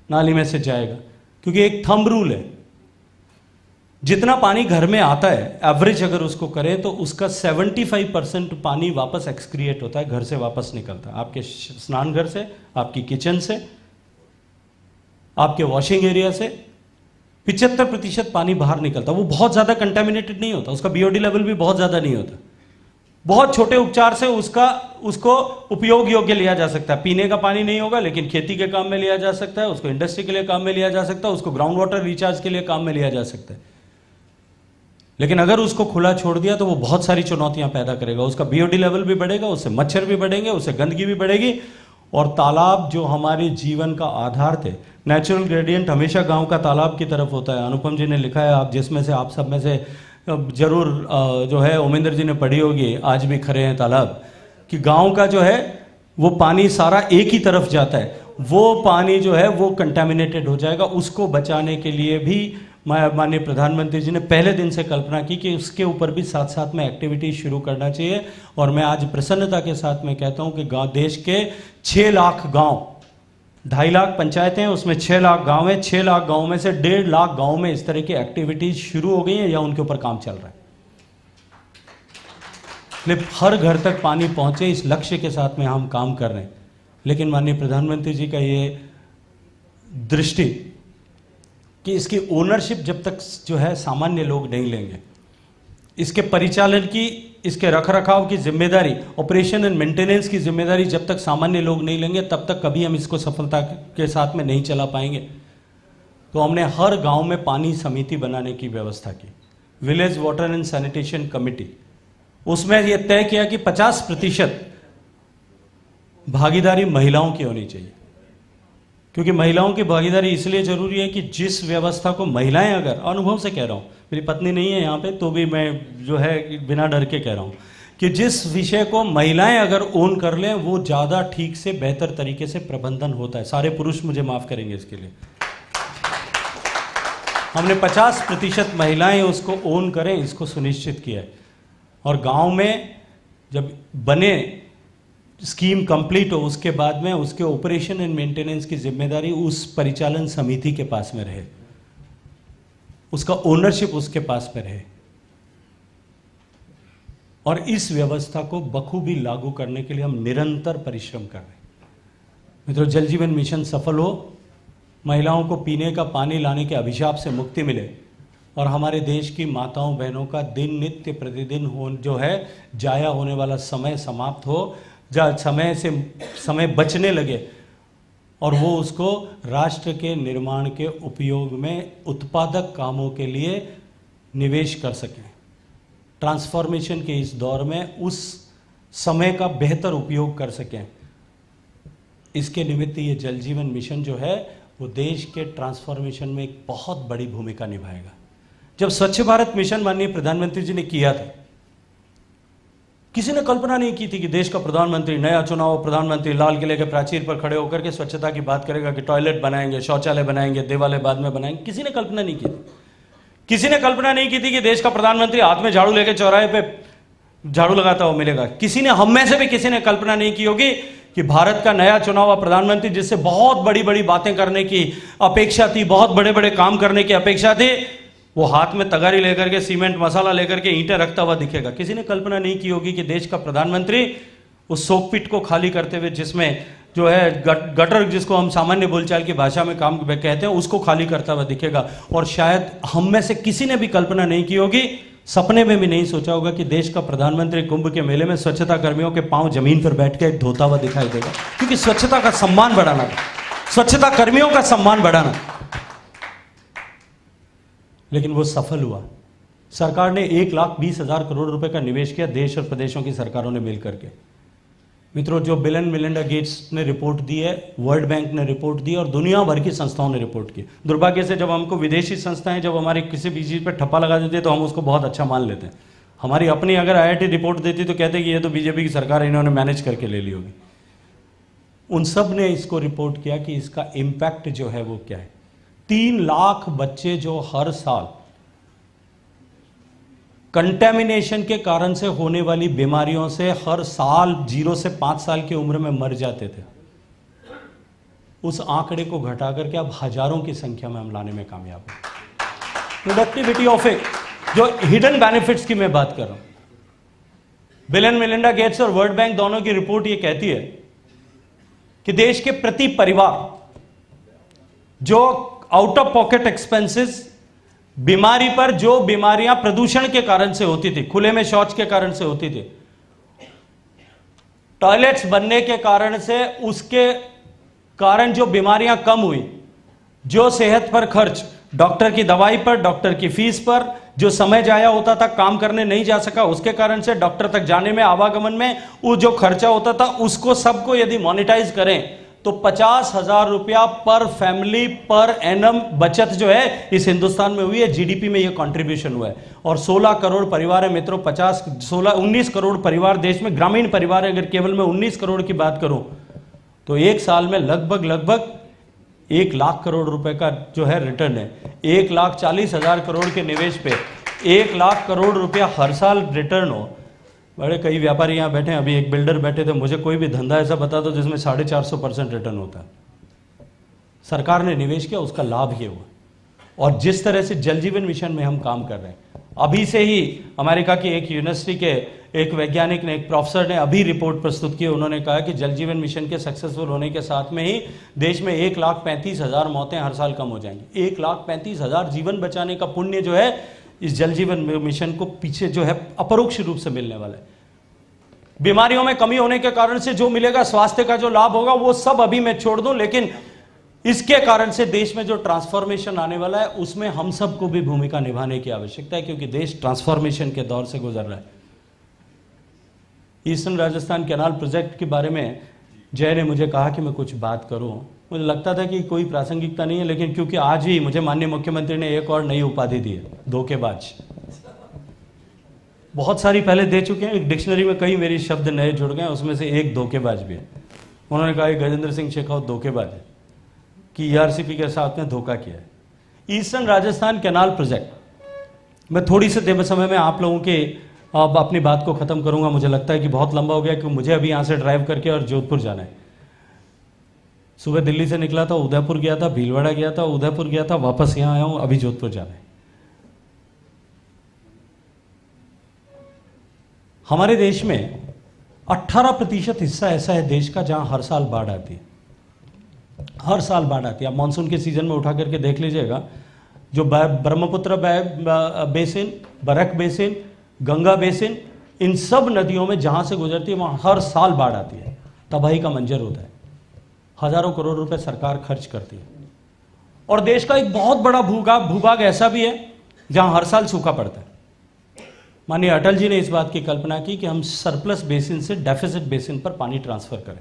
नाली में से जाएगा। क्योंकि एक थंब रूल है, जितना पानी घर में आता है एवरेज अगर उसको करें तो उसका 75% पानी वापस एक्सक्रिएट होता है, घर से वापस निकलता है। आपके स्नान घर से, आपकी किचन से, आपके वॉशिंग एरिया से 75% पानी बाहर निकलता है। वो बहुत ज्यादा कंटेमिनेटेड नहीं होता, उसका बीओडी लेवल भी बहुत ज्यादा नहीं होता। बहुत छोटे उपचार से उसको उपयोग योग्य लिया जा सकता है। पीने का पानी नहीं होगा, लेकिन खेती के काम में लिया जा सकता है, उसको इंडस्ट्री के लिए काम में लिया जा सकता है, उसको ग्राउंड वाटर रिचार्ज के लिए काम में लिया जा सकता है। लेकिन अगर उसको खुला छोड़ दिया तो वो बहुत सारी चुनौतियां पैदा करेगा। उसका बीओडी लेवल भी बढ़ेगा, उससे मच्छर भी बढ़ेंगे, उससे गंदगी भी बढ़ेगी। और तालाब जो हमारे जीवन का आधार थे, नेचुरल ग्रेडियंट हमेशा गांव का तालाब की तरफ होता है। अनुपम जी ने लिखा है, आप जिसमें से, आप सब में से जरूर जो है ओमेंद्र जी ने पढ़ी होगी, आज भी खरे हैं तालाब, कि गांव का जो है वो पानी सारा एक ही तरफ जाता है। वो पानी जो है वो कंटेमिनेटेड हो जाएगा। उसको बचाने के लिए भी माननीय प्रधानमंत्री जी ने पहले दिन से कल्पना की कि उसके ऊपर भी साथ साथ में एक्टिविटी शुरू करना चाहिए। और मैं आज प्रसन्नता के साथ में कहता हूं कि देश के 6 लाख गांव, 2.5 लाख पंचायतें हैं, उसमें 6 लाख गांव है। 6 लाख गांव में से 1.5 लाख गांव में इस तरह की एक्टिविटीज शुरू हो गई हैं या उनके ऊपर काम चल रहा है। इसलिए हर घर तक पानी पहुंचे, इस लक्ष्य के साथ में हम काम कर रहे हैं। लेकिन माननीय प्रधानमंत्री जी का ये दृष्टि कि इसकी ओनरशिप जब तक जो है सामान्य लोग नहीं लेंगे, इसके परिचालन की, इसके रखरखाव की जिम्मेदारी, ऑपरेशन एंड मेंटेनेंस की जिम्मेदारी जब तक सामान्य लोग नहीं लेंगे, तब तक कभी हम इसको सफलता के साथ में नहीं चला पाएंगे। तो हमने हर गांव में पानी समिति बनाने की व्यवस्था की, village water and sanitation committee. उसमें यह तय किया कि 50% भागीदारी महिलाओं की होनी चाहिए। क्योंकि महिलाओं की भागीदारी इसलिए जरूरी है कि जिस व्यवस्था को महिलाएं, अगर, अनुभव से कह रहा हूं, मेरी पत्नी नहीं है यहाँ पे तो भी मैं जो है बिना डर के कह रहा हूं कि जिस विषय को महिलाएं अगर ओन कर लें, वो ज़्यादा ठीक से, बेहतर तरीके से प्रबंधन होता है। सारे पुरुष मुझे माफ़ करेंगे इसके लिए। हमने 50% महिलाएं उसको ओन करें, इसको सुनिश्चित किया है। और गांव में जब बने, स्कीम कंप्लीट हो, उसके बाद में उसके ऑपरेशन एंड मेंटेनेंस की जिम्मेदारी उस परिचालन समिति के पास में रहे, उसका ओनरशिप उसके पास में रहे। और इस व्यवस्था को बखूबी लागू करने के लिए हम निरंतर परिश्रम कर रहे हैं। मित्रों, जल जीवन मिशन सफल हो, महिलाओं को पीने का पानी लाने के अभिशाप से मुक्ति मिले, और हमारे देश की माताओं बहनों का दिन नित्य प्रतिदिन जो है जाया होने वाला समय समाप्त हो, समय बचने लगे, और वो उसको राष्ट्र के निर्माण के उपयोग में, उत्पादक कामों के लिए निवेश कर सकें। ट्रांसफॉर्मेशन के इस दौर में उस समय का बेहतर उपयोग कर सकें। इसके निमित्त ये जल जीवन मिशन जो है वो देश के ट्रांसफॉर्मेशन में एक बहुत बड़ी भूमिका निभाएगा। जब स्वच्छ भारत मिशन माननीय प्रधानमंत्री जी ने किया था, किसी ने कल्पना नहीं की थी कि देश का प्रधानमंत्री, नया चुनाव प्रधानमंत्री लाल किले के प्राचीर पर खड़े होकर के स्वच्छता की बात करेगा कि टॉयलेट बनाएंगे, शौचालय बनाएंगे, देवालय बाद में बनाएंगे। किसी ने कल्पना नहीं की थी। किसी ने कल्पना नहीं की थी कि देश का प्रधानमंत्री हाथ में झाड़ू लेकर चौराहे पे झाड़ू लगाता हुआ मिलेगा। किसी ने, हम में से भी किसी ने कल्पना नहीं की होगी कि भारत का नया चुनाव हुआ प्रधानमंत्री, जिससे बहुत बड़ी बड़ी बातें करने की अपेक्षा थी, बहुत बड़े बड़े काम करने की अपेक्षा थी, वो हाथ में तगारी लेकर के, सीमेंट मसाला लेकर के ईंटें रखता हुआ दिखेगा। किसी ने कल्पना नहीं की होगी कि देश का प्रधानमंत्री उस सोकपिट को खाली करते हुए, जिसमें जो है गटर, जिसको हम सामान्य बोलचाल की भाषा में काम कहते हैं, उसको खाली करता हुआ दिखेगा। और शायद हम में से किसी ने भी कल्पना नहीं की होगी, सपने में भी नहीं सोचा होगा कि देश का प्रधानमंत्री कुंभ के मेले में स्वच्छता कर्मियों के पांव जमीन पर बैठ के धोता हुआ दिखाई देगा। क्योंकि स्वच्छता का सम्मान बढ़ाना था, स्वच्छता कर्मियों का सम्मान बढ़ाना। लेकिन वो सफल हुआ। सरकार ने 1,20,000 करोड़ रुपए का निवेश किया, देश और प्रदेशों की सरकारों ने मिलकर के। मित्रों, जो बिल एंड मेलिंडा गेट्स ने रिपोर्ट दी है, वर्ल्ड बैंक ने रिपोर्ट दी और दुनिया भर की संस्थाओं ने रिपोर्ट की। दुर्भाग्य से जब हमको विदेशी संस्थाएं जब हमारे किसी भी चीज़ पर ठप्पा लगा देती है तो हम उसको बहुत अच्छा मान लेते हैं। हमारी अपनी अगर IIT रिपोर्ट देती तो कहते कि ये तो बीजेपी की सरकार है, इन्होंने मैनेज करके ले ली होगी। उन सब ने इसको रिपोर्ट किया कि इसका इम्पैक्ट जो है वो क्या है। 3 लाख बच्चे जो हर साल कंटेमिनेशन के कारण से होने वाली बीमारियों से हर साल 0 से 5 साल की उम्र में मर जाते थे, उस आंकड़े को घटा करके अब हजारों की संख्या में हम लाने में कामयाब हैं। प्रोडक्टिविटी ऑफ ए, जो हिडन बेनिफिट्स की मैं बात कर रहा हूं, बिल एंड मेलिंडा गेट्स और वर्ल्ड बैंक दोनों की रिपोर्ट ये कहती है कि देश के प्रति परिवार जो आउट ऑफ पॉकेट एक्सपेंसेस, बीमारी पर, जो बीमारियां प्रदूषण के कारण से होती थी, खुले में शौच के कारण से होती थी, टॉयलेट्स बनने के कारण से, उसके कारण जो बीमारियां कम हुई, जो सेहत पर खर्च, डॉक्टर की दवाई पर, डॉक्टर की फीस पर, जो समय जाया होता था, काम करने नहीं जा सका, उसके कारण से डॉक्टर तक जाने में, आवागमन में वो जो खर्चा होता था, उसको सबको यदि मॉनिटाइज करें तो 50,000 रुपया पर फैमिली पर एनम बचत जो है इस हिंदुस्तान में हुई है। जीडीपी में यह कंट्रीब्यूशन हुआ है। और 16 करोड़ परिवार है मित्रों, 19 करोड़ परिवार देश में, ग्रामीण परिवार है। अगर केवल मैं 19 करोड़ की बात करूं तो एक साल में लगभग 1 लाख करोड़ रुपए का जो है रिटर्न है। 1,40,000 करोड़ के निवेश पे 1 लाख करोड़ रुपया हर साल रिटर्न हो। बड़े कई व्यापारी यहाँ बैठे हैं, अभी एक बिल्डर बैठे थे, मुझे कोई भी धंधा ऐसा बता दो जिसमें 450% रिटर्न होता है। सरकार ने निवेश किया, उसका लाभ ये हुआ। और जिस तरह से जल जीवन मिशन में हम काम कर रहे हैं, अभी से ही अमेरिका की एक यूनिवर्सिटी के एक वैज्ञानिक ने, एक प्रोफेसर ने अभी रिपोर्ट प्रस्तुत की। उन्होंने कहा कि जल जीवन मिशन के सक्सेसफुल होने के साथ में ही देश में 1,35,000 मौतें हर साल कम हो जाएंगी। 1,35,000 जीवन बचाने का पुण्य जो है इस जल जीवन मिशन को पीछे जो है अपरोक्ष रूप से मिलने वाला है। बीमारियों में कमी होने के कारण से जो मिलेगा, स्वास्थ्य का जो लाभ होगा, वो सब अभी मैं छोड़ दूं, लेकिन इसके कारण से देश में जो ट्रांसफॉर्मेशन आने वाला है उसमें हम सबको भी भूमिका निभाने की आवश्यकता है, क्योंकि देश ट्रांसफॉर्मेशन के दौर से गुजर रहा है। ईस्टर्न राजस्थान कैनाल प्रोजेक्ट के बारे में जय ने मुझे कहा कि मैं कुछ बात करूं। मुझे लगता था कि कोई प्रासंगिकता नहीं है, लेकिन क्योंकि आज ही मुझे माननीय मुख्यमंत्री ने एक और नई उपाधि दी है, धोखेबाज। बहुत सारी पहले दे चुके हैं, एक डिक्शनरी में कई मेरे शब्द नए जुड़ गए, उसमें से एक धोखेबाज भी है। उन्होंने कहा गजेंद्र सिंह शेखावत धोखेबाज है कि ERCP के साथ में धोखा किया है। ईस्टर्न राजस्थान कैनाल प्रोजेक्ट, मैं थोड़ी से समय में आप लोगों के अब अपनी बात को खत्म करूंगा। मुझे लगता है कि बहुत लंबा हो गया, क्योंकि मुझे अभी यहाँ से ड्राइव करके और जोधपुर जाना है। सुबह दिल्ली से निकला था, उदयपुर गया था, भीलवाड़ा गया था, उदयपुर गया था, वापस यहाँ आया हूँ, अभी जोधपुर जाना है। हमारे देश में 18% हिस्सा ऐसा है देश का जहां हर साल बाढ़ आती है। हर साल बाढ़ आती है। आप मानसून के सीजन में उठा करके देख लीजिएगा, जो ब्रह्मपुत्र बेसिन, बरक बेसिन, गंगा बेसिन, इन सब नदियों में जहां से गुजरती है वहां हर साल बाढ़ आती है। तबाही का मंजर होता है। हजारों करोड़ रुपए सरकार खर्च करती है। और देश का एक बहुत बड़ा भूभाग ऐसा भी है जहां हर साल सूखा पड़ता है। माननीय अटल जी ने इस बात की कल्पना की कि हम सरप्लस बेसिन से डेफिसिट बेसिन पर पानी ट्रांसफर करें।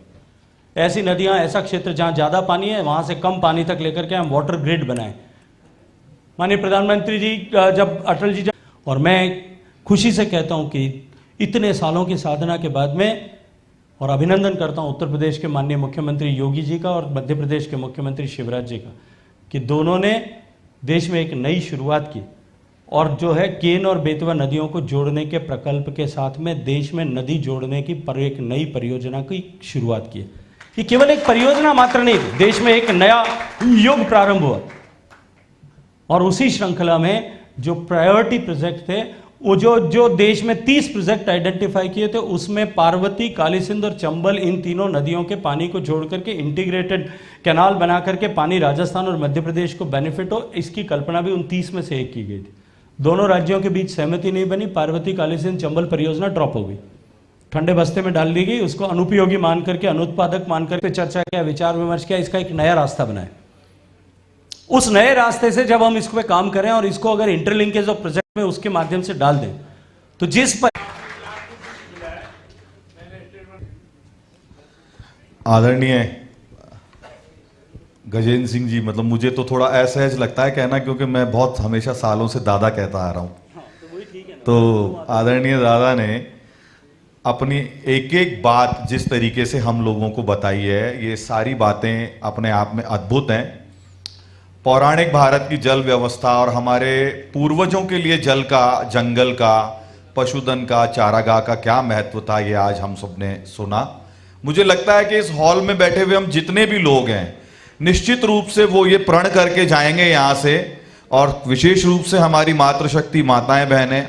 ऐसी नदियां, ऐसा क्षेत्र जहां ज्यादा पानी है वहां से कम पानी तक लेकर के हम वाटर ग्रिड बनाएं। माननीय प्रधानमंत्री जी जब अटल जी और मैं खुशी से कहता हूं कि इतने सालों की साधना के बाद में, और अभिनंदन करता हूं उत्तर प्रदेश के माननीय मुख्यमंत्री योगी जी का और मध्य प्रदेश के मुख्यमंत्री शिवराज जी का, कि दोनों ने देश में एक नई शुरुआत की और जो है केन और बेतवा नदियों को जोड़ने के प्रकल्प के साथ में देश में नदी जोड़ने की एक नई परियोजना की शुरुआत की। ये केवल एक परियोजना मात्र नहीं, देश में एक नया युग प्रारंभ हुआ। और उसी श्रृंखला में जो प्रायोरिटी प्रोजेक्ट थे, वो जो देश में 30 प्रोजेक्ट आइडेंटिफाई किए थे, उसमें पार्वती, कालीसिंध और चंबल, इन तीनों नदियों के पानी को जोड़ करके इंटीग्रेटेड कैनाल बना करके पानी राजस्थान और मध्य प्रदेश को बेनिफिट हो, इसकी कल्पना भी उन 30 में से एक की गई थी। दोनों राज्यों के बीच सहमति नहीं बनी, पार्वती, कालीसिंध, चंबल परियोजना ड्रॉप हो गई, ठंडे बस्ते में डाल दी गई, उसको अनुपयोगी मान करके, अनुत्पादक मान करके चर्चा किया, विचार विमर्श किया, इसका एक नया रास्ता बनाया। उस नए रास्ते से जब हम इस पे काम करें और इसको अगर इंटरलिंकेज ऑफ प्रोजेक्ट में उसके माध्यम से डाल दें, तो जिस पर आदरणीय गजेंद्र सिंह जी, मतलब मुझे तो थोड़ा असहज लगता है कहना, क्योंकि मैं बहुत हमेशा सालों से दादा कहता आ रहा हूं। तो आदरणीय दादा ने अपनी एक एक बात जिस तरीके से हम लोगों को बताई है, ये सारी बातें अपने आप में अद्भुत हैं। पौराणिक भारत की जल व्यवस्था और हमारे पूर्वजों के लिए जल का, जंगल का, पशुधन का, चारागाह का क्या महत्व था, ये आज हम सब ने सुना। मुझे लगता है कि इस हॉल में बैठे हुए हम जितने भी लोग हैं, निश्चित रूप से वो ये प्रण करके जाएंगे यहाँ से, और विशेष रूप से हमारी मातृशक्ति माताएं बहनें,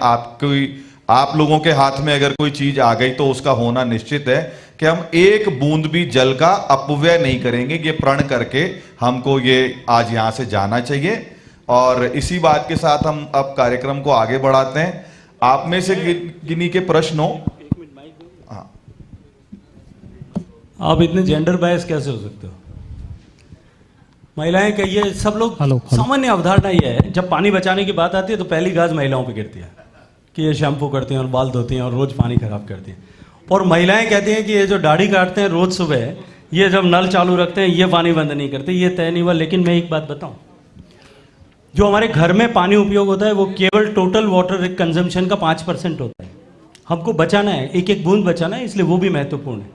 आप लोगों के हाथ में अगर कोई चीज आ गई तो उसका होना निश्चित है कि हम एक बूंद भी जल का अपव्यय नहीं करेंगे। ये प्रण करके हमको ये आज यहां से जाना चाहिए। और इसी बात के साथ हम अब कार्यक्रम को आगे बढ़ाते हैं। आप में से किन्हीं के प्रश्न हो? हाँ, आप इतने जेंडर बायस कैसे हो सकते हो? महिलाएं का ये सब लोग सामान्य अवधारणा ये है, जब पानी बचाने की बात आती है तो पहली गाज महिलाओं पे गिरती है कि ये शैम्पू करती हैं और बाल धोती हैं और रोज पानी खराब करती हैं। और महिलाएं कहती हैं कि ये जो दाढ़ी काटते हैं रोज सुबह, ये जब नल चालू रखते हैं ये पानी बंद नहीं करते, ये तय नहीं हुआ। लेकिन मैं एक बात बताऊं, जो हमारे घर में पानी उपयोग होता है वो केवल टोटल वाटर कंजम्पशन का 5% होता है। हमको बचाना है, एक एक बूंद बचाना है, इसलिए वो भी महत्वपूर्ण है।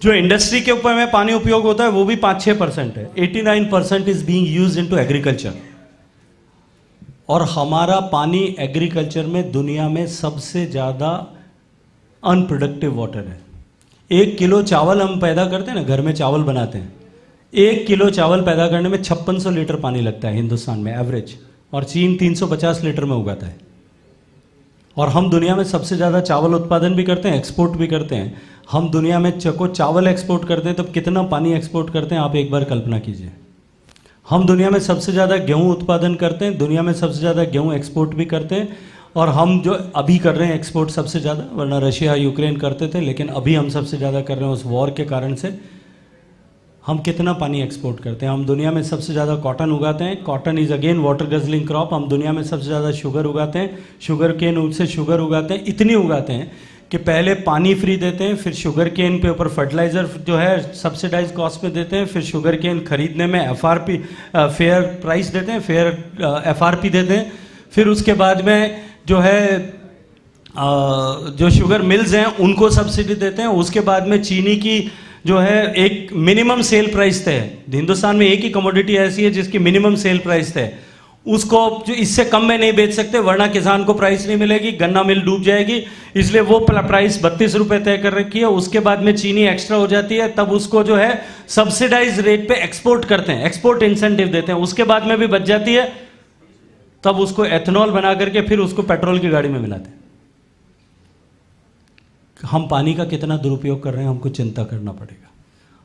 जो इंडस्ट्री के ऊपर में पानी उपयोग होता है वो भी 5-6% है। 89% is being used into agriculture. और हमारा पानी एग्रीकल्चर में दुनिया में सबसे ज्यादा अनप्रोडक्टिव वाटर है। 1 किलो चावल हम पैदा करते हैं ना, घर में चावल बनाते हैं, 1 किलो चावल पैदा करने में 5600 लीटर पानी लगता है हिंदुस्तान में एवरेज, और चीन 350 लीटर में उगाता है। और हम दुनिया में सबसे ज्यादा चावल उत्पादन भी करते हैं, एक्सपोर्ट भी करते हैं। हम दुनिया में चावल एक्सपोर्ट करते हैं, तब कितना पानी एक्सपोर्ट करते हैं आप एक बार कल्पना कीजिए। हम दुनिया में सबसे ज़्यादा गेहूं उत्पादन करते हैं, दुनिया में सबसे ज़्यादा गेहूं एक्सपोर्ट भी करते हैं। और हम जो अभी कर रहे हैं एक्सपोर्ट सबसे ज़्यादा, वरना रशिया यूक्रेन करते थे, लेकिन अभी हम सबसे ज़्यादा कर रहे हैं उस वॉर के कारण से। हम कितना पानी एक्सपोर्ट करते हैं? हम दुनिया में सबसे ज़्यादा कॉटन उगाते हैं, cotton is again water guzzling crop. हम दुनिया में सबसे ज़्यादा शुगर उगाते हैं, शुगर केन से शुगर उगाते हैं, इतनी उगाते हैं कि पहले पानी फ्री देते हैं, फिर शुगर केन पे ऊपर फर्टिलाइज़र जो है सब्सिडाइज कॉस्ट पे देते हैं, फिर शुगर केन खरीदने में FRP फेयर प्राइस देते हैं, फेयर FRP देते हैं। फिर उसके बाद में जो है जो शुगर मिल्स हैं उनको सब्सिडी देते हैं। उसके बाद में चीनी की जो है एक मिनिमम सेल प्राइस तय है। हिंदुस्तान में एक ही कमोडिटी ऐसी है जिसकी मिनिमम सेल प्राइस तय है, उसको जो इससे कम में नहीं बेच सकते, वरना किसान को प्राइस नहीं मिलेगी, गन्ना मिल डूब जाएगी। इसलिए वो प्राइस 32 रुपए तय कर रखी है। उसके बाद में चीनी एक्स्ट्रा हो जाती है, तब उसको जो है सब्सिडाइज रेट पे एक्सपोर्ट करते हैं, एक्सपोर्ट इंसेंटिव देते हैं। उसके बाद में भी बच जाती है, तब उसको एथेनॉल बना करके फिर उसको पेट्रोल की गाड़ी में मिलाते हैं। हम पानी का कितना दुरुपयोग कर रहे हैं हमको चिंता करना पड़ेगा।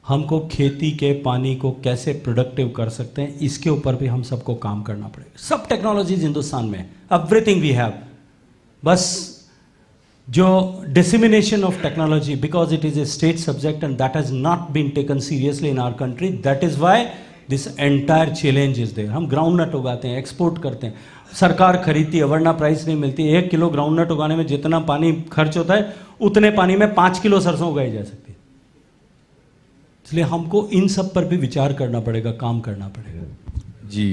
हमको खेती के पानी को कैसे प्रोडक्टिव कर सकते हैं इसके ऊपर भी हम सबको काम करना पड़ेगा। सब टेक्नोलॉजीज हिंदुस्तान में, एवरीथिंग वी हैव, बस जो dissemination of technology, because it is a state subject and that has not been taken seriously in our country, that is why this entire challenge is there. हम groundnut उगाते हैं, export करते हैं, सरकार खरीदती है वरना प्राइस नहीं मिलती। 1 किलो ग्राउंड नट उगाने में जितना पानी खर्च होता है उतने पानी में 5 किलो सरसों उगाई जा सकती है। इसलिए हमको इन सब पर भी विचार करना पड़ेगा, काम करना पड़ेगा। जी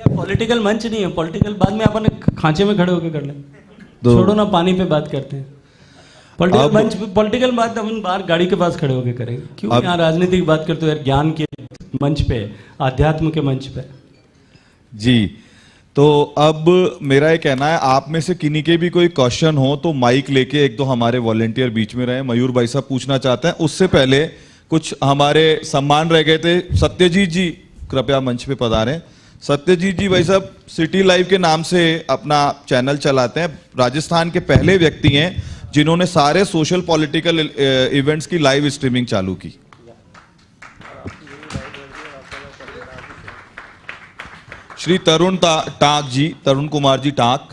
पॉलिटिकल मंच नहीं है, पॉलिटिकल बाद में अपन खांचे में खड़े होकर कर लेंगे। तो छोड़ो ना, पानी पे बात करते हैं। पॉलिटिकल मंच पे पॉलिटिकल बात अपन बाहर गाड़ी के पास खड़े होकर करेंगे। क्यों यहाँ राजनीतिक बात करते हो यार? ज्ञान के मंच पे, आध्यात्म के मंच पे। जी, तो अब मेरा ये कहना है, आप में से किन्हीं के भी कोई क्वेश्चन हो तो माइक लेके एक दो हमारे वॉलेंटियर बीच में रहे। मयूर भाई साहब पूछना चाहते हैं। उससे पहले कुछ हमारे सम्मान रह गए थे। सत्यजीत जी कृपया मंच पे पधारें। सत्यजीत जी भाई साहब सिटी लाइव के नाम से अपना चैनल चलाते हैं। राजस्थान के पहले व्यक्ति हैं जिन्होंने सारे सोशल पॉलिटिकल इवेंट्स की लाइव स्ट्रीमिंग चालू की। श्री टाक जी, तरुण कुमार जी टाक,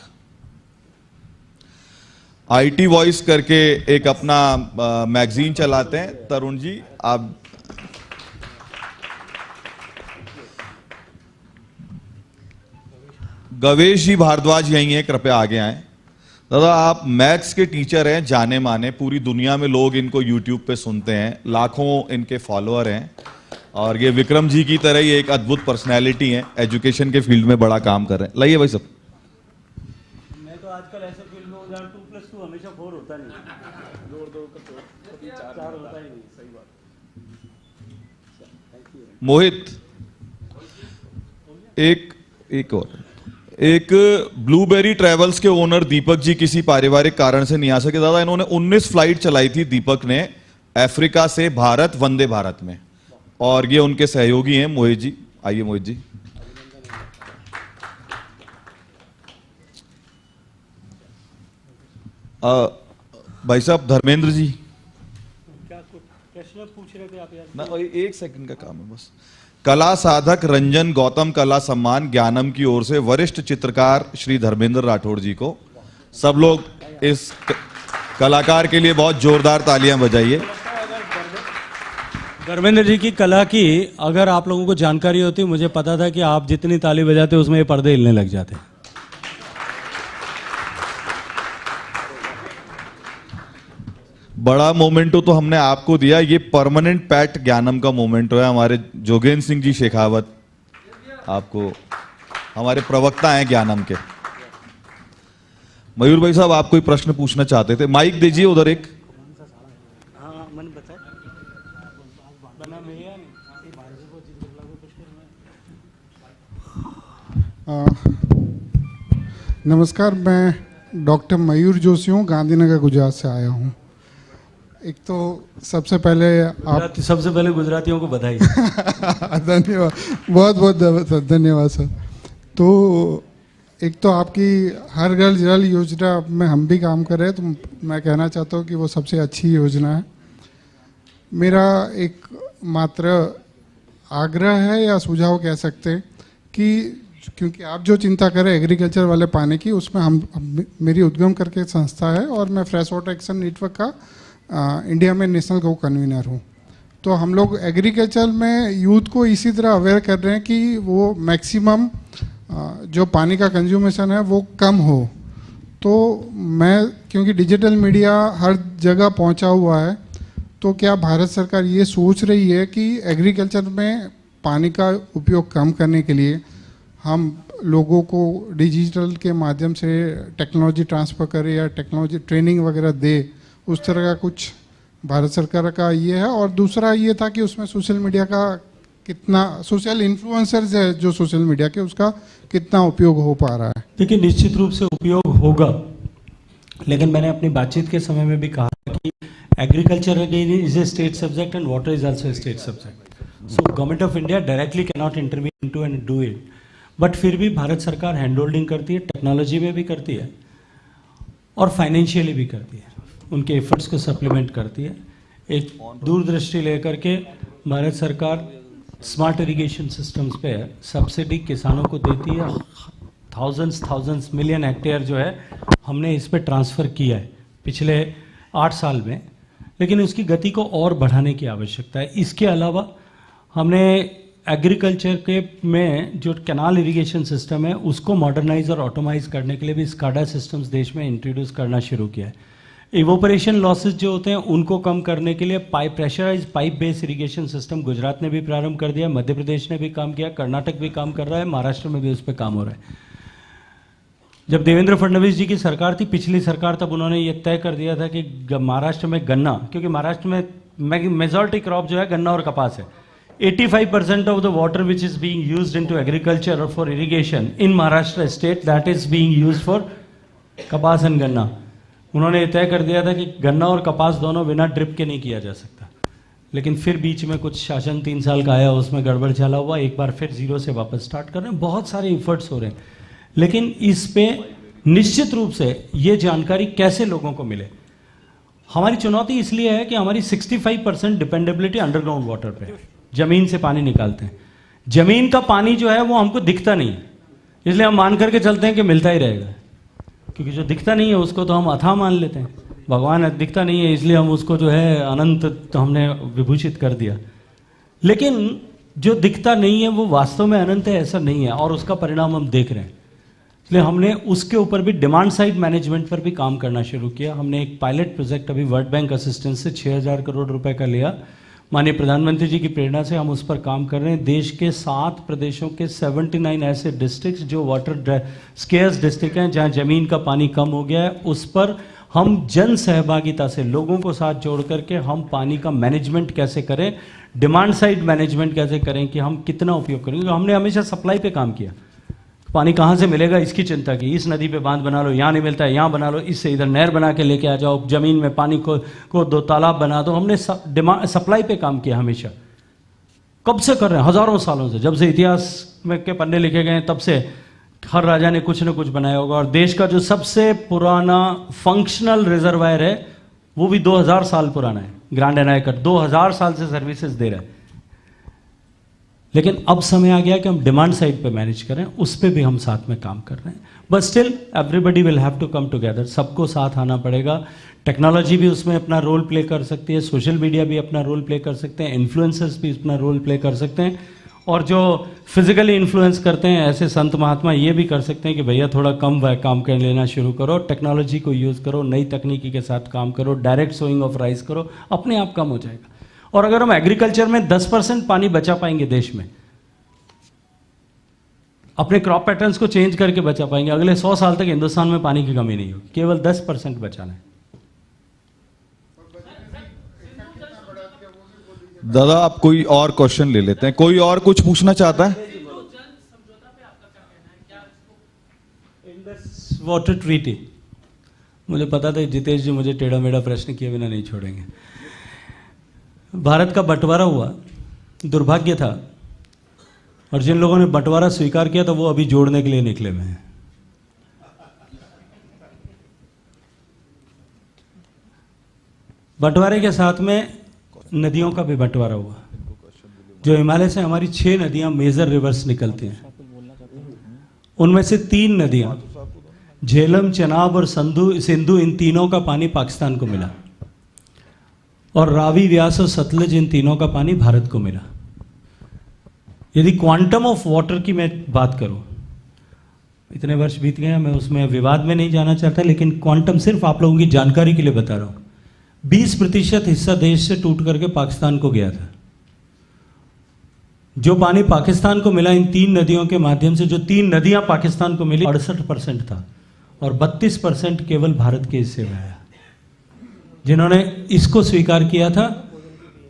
IT वॉइस करके एक अपना मैगजीन चलाते हैं। तरुण जी आप। गवेश जी भारद्वाज यही हैं, कृपया आगे आएं। दादा आप मैथ्स के टीचर हैं, जाने माने, पूरी दुनिया में लोग इनको यूट्यूब पे सुनते हैं, लाखों इनके फॉलोअर हैं, और ये विक्रम जी की तरह ही एक अद्भुत पर्सनैलिटी है, एजुकेशन के फील्ड में बड़ा काम कर रहे हैं। लाइए भाई सब। मैं तो आजकल ऐसे फील्ड में हूँ जहाँ 2+2 हमेशा 4 होता नहीं, 2 कभी 4 होता ही नहीं। सही बात। मोहित, एक और, एक ब्लूबेरी ट्रेवल्स के ओनर दीपक जी किसी पारिवारिक कारण से नहीं आ सके। दादा इन्होंने 19 फ्लाइट चलाई थी दीपक ने, अफ्रीका से भारत, वंदे भारत में, और ये उनके सहयोगी हैं मोहित जी। आइए मोहित जी। भाई साहब धर्मेंद्र जी, क्या प्रश्न पूछ रहे थे आप यार? ना 1 सेकंड का काम है बस। कला साधक रंजन गौतम कला सम्मान ज्ञानम की ओर से वरिष्ठ चित्रकार श्री धर्मेंद्र राठौड़ जी को। सब लोग इस कलाकार के लिए बहुत जोरदार तालियां बजाइए। धर्मेंद्र जी की कला की अगर आप लोगों को जानकारी होती, मुझे पता था कि आप जितनी ताली बजाते उसमें ये पर्दे हिलने लग जाते। बड़ा मोमेंटो तो हमने आपको दिया, ये परमानेंट पैट ज्ञानम का मोमेंटो है। हमारे जोगेंद्र सिंह जी शेखावत आपको, हमारे प्रवक्ता हैं ज्ञानम के। मयूर भाई साहब आप कोई प्रश्न पूछना चाहते थे, माइक दीजिए उधर एक। नमस्कार, मैं डॉक्टर मयूर जोशी हूँ, गांधीनगर गुजरात से आया हूँ। एक तो सबसे पहले गुजरातियों को बधाई। धन्यवाद, बहुत बहुत धन्यवाद सर। तो एक तो आपकी हर घर जल योजना में हम भी काम कर रहे हैं, तो मैं कहना चाहता हूँ कि वो सबसे अच्छी योजना है। मेरा एक मात्र आग्रह है या सुझाव कह सकते हैं कि क्योंकि आप जो चिंता करें एग्रीकल्चर वाले पानी की, उसमें हम मेरी उद्गम करके संस्था है और मैं फ्रेश वाटर एक्शन नेटवर्क का इंडिया में नेशनल को कन्वीनर हूँ। तो हम लोग एग्रीकल्चर में यूथ को इसी तरह अवेयर कर रहे हैं कि वो मैक्सिमम जो पानी का कंज्यूमेशन है वो कम हो। तो मैं, क्योंकि डिजिटल मीडिया हर जगह पहुँचा हुआ है, तो क्या भारत सरकार ये सोच रही है कि एग्रीकल्चर में पानी का उपयोग कम करने के लिए हम लोगों को डिजिटल के माध्यम से टेक्नोलॉजी ट्रांसफ़र करें या टेक्नोलॉजी ट्रेनिंग वगैरह दे, उस तरह का कुछ भारत सरकार का ये है। और दूसरा ये था कि उसमें सोशल मीडिया का कितना, सोशल इन्फ्लुएंसर्स है जो सोशल मीडिया के, उसका कितना उपयोग हो पा रहा है। देखिए निश्चित रूप से उपयोग होगा, लेकिन मैंने अपनी बातचीत के समय में भी कहा कि agriculture again is a state subject and water is also a state subject. So government of India directly can not intervene into and do it, but फिर भी भारत सरकार हैंड होल्डिंग करती है, टेक्नोलॉजी में भी करती है और फाइनेंशियली भी करती है, उनके एफर्ट्स को सप्लीमेंट करती है। एक दूरदृष्टि लेकर के भारत सरकार स्मार्ट इरिगेशन सिस्टम्स पे सब्सिडी किसानों को देती है। थाउजेंड्स मिलियन हेक्टेयर जो है हमने इस पे ट्रांसफ़र किया है पिछले 8 साल में, लेकिन उसकी गति को और बढ़ाने की आवश्यकता है। इसके अलावा हमने एग्रीकल्चर के में जो कैनाल इरिगेशन सिस्टम है उसको मॉडर्नाइज और ऑटोमाइज करने के लिए भी स्काडा सिस्टम्स देश में इंट्रोड्यूस करना शुरू किया है। इवोपरेशन लॉसेस जो होते हैं उनको कम करने के लिए pressurise pipe based irrigation system Gujarat ने भी प्रारंभ कर दिया, मध्य प्रदेश ने भी काम किया, कर्नाटक भी काम कर रहा है, महाराष्ट्र में भी उस पर काम हो रहा है। जब देवेंद्र फडणवीस जी की सरकार थी, पिछली सरकार, तब उन्होंने ये तय कर दिया था कि महाराष्ट्र में गन्ना, क्योंकि महाराष्ट्र में मेजॉरिटी क्रॉप जो है गन्ना और कपास है, 85% of the water which is being used into agriculture or for irrigation in Maharashtra state, that is being used for कपास एंड गन्ना। उन्होंने ये तय कर दिया था कि गन्ना और कपास दोनों बिना ड्रिप के नहीं किया जा सकता, लेकिन फिर बीच में कुछ शासन 3 साल का आया, उसमें गड़बड़ चला हुआ, एक बार फिर जीरो से वापस स्टार्ट कर रहे हैं। बहुत सारे एफर्ट्स हो रहे हैं, लेकिन इस पे निश्चित रूप से ये जानकारी कैसे लोगों को मिले। हमारी चुनौती इसलिए है कि हमारी 65% डिपेंडेबिलिटी अंडरग्राउंड वाटर पे है, जमीन से पानी निकालते हैं। जमीन का पानी जो है वो हमको दिखता नहीं है, इसलिए हम मान करके चलते हैं कि मिलता ही रहेगा, क्योंकि जो दिखता नहीं है उसको तो हम अथाह मान लेते हैं। भगवान दिखता नहीं है इसलिए हम उसको जो है अनंत तो हमने विभूषित कर दिया, लेकिन जो दिखता नहीं है वो वास्तव में अनंत है ऐसा नहीं है, और उसका परिणाम हम देख रहे हैं। इसलिए हमने उसके ऊपर भी डिमांड साइड मैनेजमेंट पर भी काम करना शुरू किया। हमने एक पायलट प्रोजेक्ट अभी वर्ल्ड बैंक असिस्टेंस से 6000 करोड़ रुपए का लिया, माननीय प्रधानमंत्री जी की प्रेरणा से हम उस पर काम कर रहे हैं। देश के 7 प्रदेशों के 79 ऐसे डिस्ट्रिक्ट्स जो वाटर स्केर्स डिस्ट्रिक्ट हैं, जहां जमीन का पानी कम हो गया है, उस पर हम जन सहभागिता से लोगों को साथ जोड़ करके हम पानी का मैनेजमेंट कैसे करें, डिमांड साइड मैनेजमेंट कैसे करें, कि हम कितना उपयोग करेंगे। हमने हमेशा सप्लाई पे काम किया, पानी कहाँ से मिलेगा इसकी चिंता की। इस नदी पे बांध बना लो, यहाँ नहीं मिलता है यहाँ बना लो, इससे इधर नहर बना के लेके आ जाओ, जमीन में पानी को 2 तालाब बना दो। हमने सप्लाई पे काम किया हमेशा। कब से कर रहे हैं? हजारों सालों से, जब से इतिहास में के पन्ने लिखे गए हैं तब से हर राजा ने कुछ न कुछ बनाया होगा। और देश का जो सबसे पुराना फंक्शनल रिजर्वायर है वो भी 2000 साल पुराना है, ग्रांड एनायकट 2000 साल से सर्विसेज दे रहा है। लेकिन अब समय आ गया कि हम डिमांड साइड पे मैनेज करें, उस पे भी हम साथ में काम कर रहे हैं। But still everybody will have to come together, सबको साथ आना पड़ेगा। टेक्नोलॉजी भी उसमें अपना रोल प्ले कर सकती है, सोशल मीडिया भी अपना रोल प्ले कर सकते हैं, इन्फ्लुएंसर्स भी अपना रोल प्ले कर सकते हैं, और जो फिजिकली इन्फ्लुएंस करते हैं ऐसे संत महात्मा ये भी कर सकते हैं कि भैया थोड़ा कम काम कर लेना शुरू करो, टेक्नोलॉजी को यूज़ करो, नई तकनीकी के साथ काम करो, डायरेक्ट सोइंग ऑफ राइस करो, अपने आप कम हो जाएगा। और अगर हम एग्रीकल्चर में 10% पानी बचा पाएंगे देश में, अपने क्रॉप पैटर्न्स को चेंज करके बचा पाएंगे, अगले 100 साल तक हिंदुस्तान में पानी की कमी नहीं होगी। केवल 10% बचाना है। दादा आप कोई और क्वेश्चन ले लेते हैं, कोई और कुछ पूछना चाहता है? वाटर ट्रीटी, मुझे पता था जितेश जी मुझे टेढ़ा मेढ़ा प्रश्न किए बिना नहीं छोड़ेंगे। भारत का बंटवारा हुआ, दुर्भाग्य था, और जिन लोगों ने बंटवारा स्वीकार किया तो वो अभी जोड़ने के लिए निकले हुए हैं। बंटवारे के साथ में नदियों का भी बंटवारा हुआ। जो हिमालय से हमारी 6 नदियां मेजर रिवर्स निकलती हैं, उनमें से 3 नदियां झेलम, चनाब और सिंधु, इन तीनों का पानी पाकिस्तान को मिला, और रावी, व्यास और सतलज, इन तीनों का पानी भारत को मिला। यदि क्वांटम ऑफ वाटर की मैं बात करूं, इतने वर्ष बीत गए हैं, मैं उसमें विवाद में नहीं जाना चाहता, लेकिन क्वांटम सिर्फ आप लोगों की जानकारी के लिए बता रहा हूं। 20% हिस्सा देश से टूट करके पाकिस्तान को गया था। जो पानी पाकिस्तान को मिला इन 3 नदियों के माध्यम से, जो 3 नदियां पाकिस्तान को मिली, 68% था, और 32% केवल भारत के हिस्से में आया। जिन्होंने इसको स्वीकार किया था